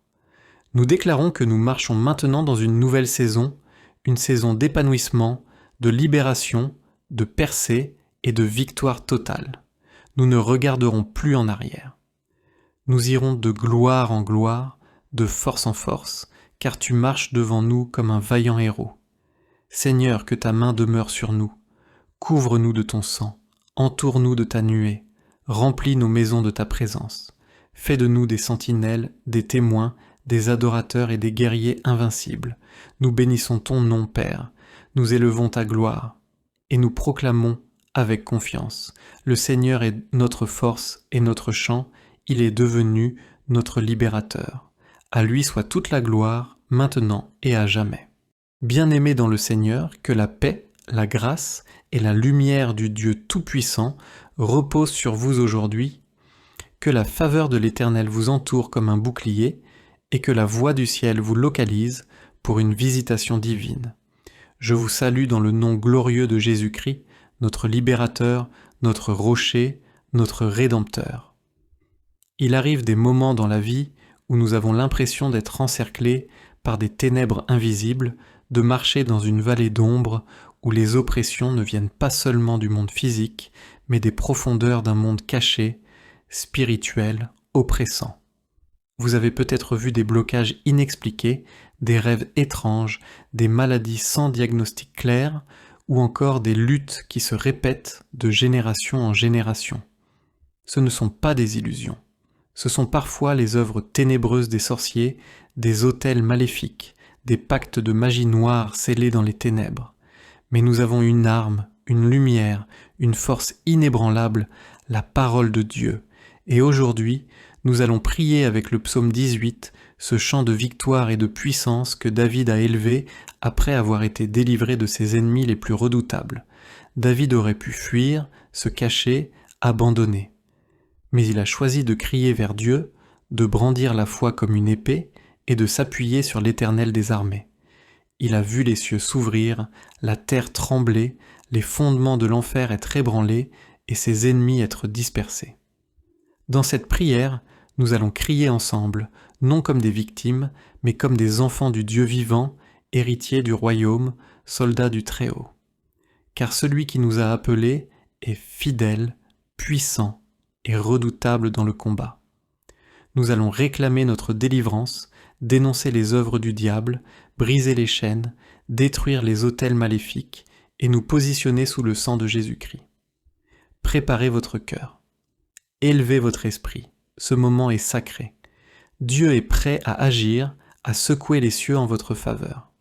Nous déclarons que nous marchons maintenant dans une nouvelle saison, une saison d'épanouissement, de libération, de percée et de victoire totale. Nous ne regarderons plus en arrière. Nous irons de gloire en gloire, de force en force, car tu marches devant nous comme un vaillant héros. Seigneur, que ta main demeure sur nous. Couvre-nous de ton sang, entoure-nous de ta nuée, remplis nos maisons de ta présence. Fais de nous des sentinelles, des témoins, des adorateurs et des guerriers invincibles. Nous bénissons ton nom, Père. Nous élevons ta gloire. Et nous proclamons avec confiance. Le Seigneur est notre force et notre chant. Il est devenu notre libérateur. À lui soit toute la gloire, maintenant et à jamais. Bien-aimés dans le Seigneur, que la paix, la grâce et la lumière du Dieu Tout-Puissant reposent sur vous aujourd'hui, que la faveur de l'Éternel vous entoure comme un bouclier et que la voix du ciel vous localise pour une visitation divine. Je vous salue dans le nom glorieux de Jésus-Christ, notre libérateur, notre rocher, notre rédempteur. Il arrive des moments dans la vie où nous avons l'impression d'être encerclés par des ténèbres invisibles, de marcher dans une vallée d'ombre où les oppressions ne viennent pas seulement du monde physique, mais des profondeurs d'un monde caché, spirituel, oppressant. Vous avez peut-être vu des blocages inexpliqués, des rêves étranges, des maladies sans diagnostic clair, ou encore des luttes qui se répètent de génération en génération. Ce ne sont pas des illusions. Ce sont parfois les œuvres ténébreuses des sorciers, des autels maléfiques, des pactes de magie noire scellés dans les ténèbres. Mais nous avons une arme, une lumière, une force inébranlable, la parole de Dieu. Et aujourd'hui, nous allons prier avec le psaume 18, ce chant de victoire et de puissance que David a élevé après avoir été délivré de ses ennemis les plus redoutables. David aurait pu fuir, se cacher, abandonner. Mais il a choisi de crier vers Dieu, de brandir la foi comme une épée et de s'appuyer sur l'Éternel des armées. Il a vu les cieux s'ouvrir, la terre trembler, les fondements de l'enfer être ébranlés et ses ennemis être dispersés. Dans cette prière, nous allons crier ensemble, non comme des victimes, mais comme des enfants du Dieu vivant, héritiers du royaume, soldats du Très-Haut. Car celui qui nous a appelés est fidèle, puissant et redoutable dans le combat. Nous allons réclamer notre délivrance, dénoncer les œuvres du diable, briser les chaînes, détruire les autels maléfiques et nous positionner sous le sang de Jésus-Christ. Préparez votre cœur. Élevez votre esprit. Ce moment est sacré. Dieu est prêt à agir, à secouer les cieux en votre faveur.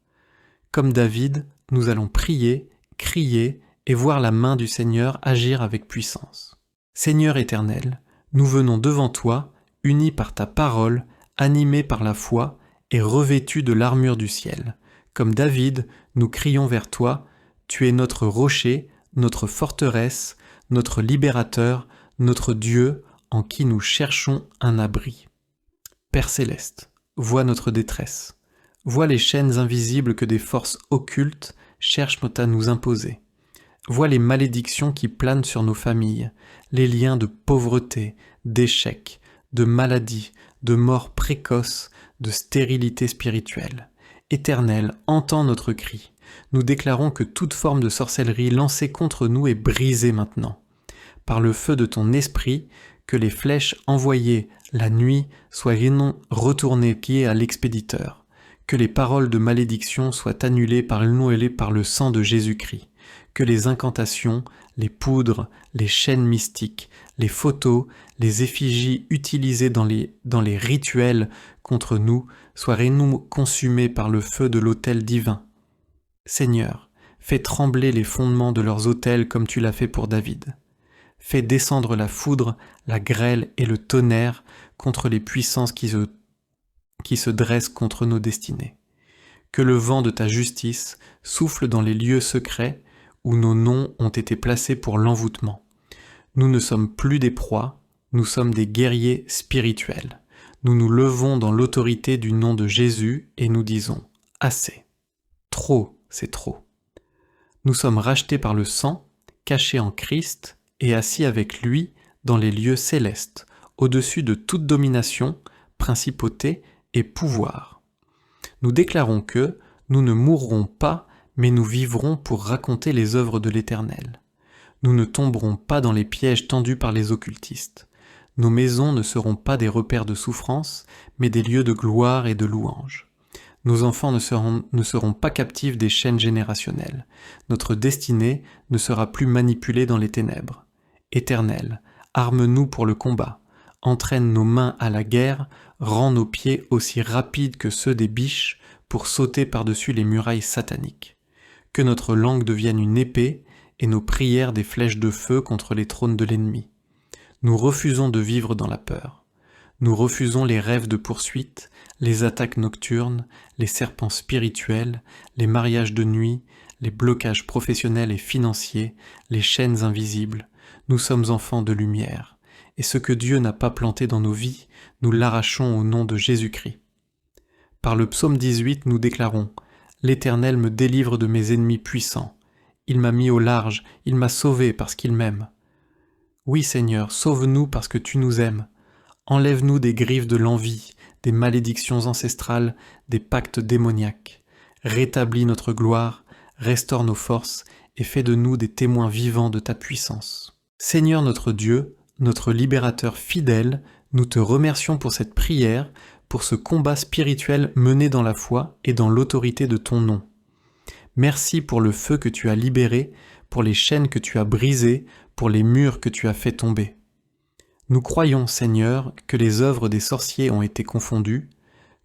Comme David, nous allons prier, crier et voir la main du Seigneur agir avec puissance. Seigneur éternel, nous venons devant toi, unis par ta parole, animés par la foi et revêtus de l'armure du ciel. Comme David, nous crions vers toi, tu es notre rocher, notre forteresse, notre libérateur, notre Dieu, en qui nous cherchons un abri. Père céleste, vois notre détresse. Vois les chaînes invisibles que des forces occultes cherchent à nous imposer. Vois les malédictions qui planent sur nos familles, les liens de pauvreté, d'échec, de maladie, de mort précoce, de stérilité spirituelle. Éternel, entends notre cri. Nous déclarons que toute forme de sorcellerie lancée contre nous est brisée maintenant. Par le feu de ton esprit, que les flèches envoyées la nuit soient retournées pieds à l'expéditeur, que les paroles de malédiction soient annulées par le sang de Jésus-Christ, que les incantations, les poudres, les chaînes mystiques, les photos, les effigies utilisées dans les rituels contre nous soient consumées par le feu de l'autel divin. Seigneur, fais trembler les fondements de leurs autels comme tu l'as fait pour David. Fais descendre la foudre, la grêle et le tonnerre contre les puissances qui se dressent contre nos destinées. Que le vent de ta justice souffle dans les lieux secrets où nos noms ont été placés pour l'envoûtement. Nous ne sommes plus des proies, nous sommes des guerriers spirituels. Nous nous levons dans l'autorité du nom de Jésus et nous disons « Assez ». Trop, c'est trop. Nous sommes rachetés par le sang, cachés en Christ et assis avec lui dans les lieux célestes, au-dessus de toute domination, principauté et pouvoir. Nous déclarons que nous ne mourrons pas, mais nous vivrons pour raconter les œuvres de l'Éternel. Nous ne tomberons pas dans les pièges tendus par les occultistes. Nos maisons ne seront pas des repères de souffrance, mais des lieux de gloire et de louange. Nos enfants ne seront pas captifs des chaînes générationnelles. Notre destinée ne sera plus manipulée dans les ténèbres. Éternel, arme-nous pour le combat, entraîne nos mains à la guerre, rends nos pieds aussi rapides que ceux des biches pour sauter par-dessus les murailles sataniques. Que notre langue devienne une épée et nos prières des flèches de feu contre les trônes de l'ennemi. Nous refusons de vivre dans la peur. Nous refusons les rêves de poursuite, les attaques nocturnes, les serpents spirituels, les mariages de nuit, les blocages professionnels et financiers, les chaînes invisibles. Nous sommes enfants de lumière, et ce que Dieu n'a pas planté dans nos vies, nous l'arrachons au nom de Jésus-Christ. Par le psaume 18, nous déclarons « L'Éternel me délivre de mes ennemis puissants. Il m'a mis au large, il m'a sauvé parce qu'il m'aime. » Oui Seigneur, sauve-nous parce que tu nous aimes. Enlève-nous des griffes de l'envie, des malédictions ancestrales, des pactes démoniaques. Rétablis notre gloire, restaure nos forces et fais de nous des témoins vivants de ta puissance. Seigneur notre Dieu, notre libérateur fidèle, nous te remercions pour cette prière, pour ce combat spirituel mené dans la foi et dans l'autorité de ton nom. Merci pour le feu que tu as libéré, pour les chaînes que tu as brisées, pour les murs que tu as fait tomber. Nous croyons, Seigneur, que les œuvres des sorciers ont été confondues,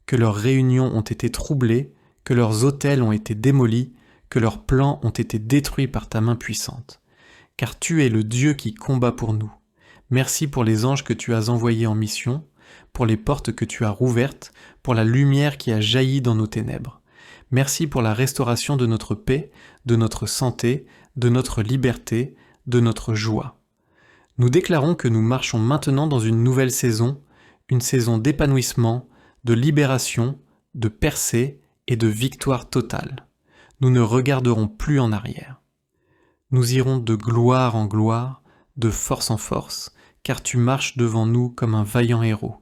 que leurs réunions ont été troublées, que leurs autels ont été démolis, que leurs plans ont été détruits par ta main puissante. Car tu es le Dieu qui combat pour nous. Merci pour les anges que tu as envoyés en mission, pour les portes que tu as rouvertes, pour la lumière qui a jailli dans nos ténèbres. Merci pour la restauration de notre paix, de notre santé, de notre liberté, de notre joie. Nous déclarons que nous marchons maintenant dans une nouvelle saison, une saison d'épanouissement, de libération, de percée et de victoire totale. Nous ne regarderons plus en arrière. Nous irons de gloire en gloire, de force en force, car tu marches devant nous comme un vaillant héros.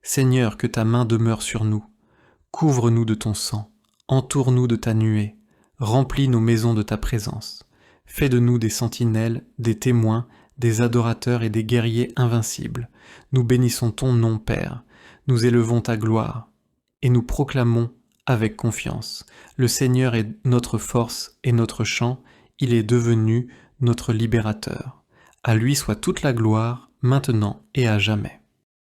Seigneur, que ta main demeure sur nous. Couvre-nous de ton sang, entoure-nous de ta nuée, remplis nos maisons de ta présence. Fais de nous des sentinelles, des témoins, des adorateurs et des guerriers invincibles. Nous bénissons ton nom, Père. Nous élevons ta gloire. Et nous proclamons avec confiance. Le Seigneur est notre force et notre chant. Il est devenu notre libérateur. À lui soit toute la gloire, maintenant et à jamais.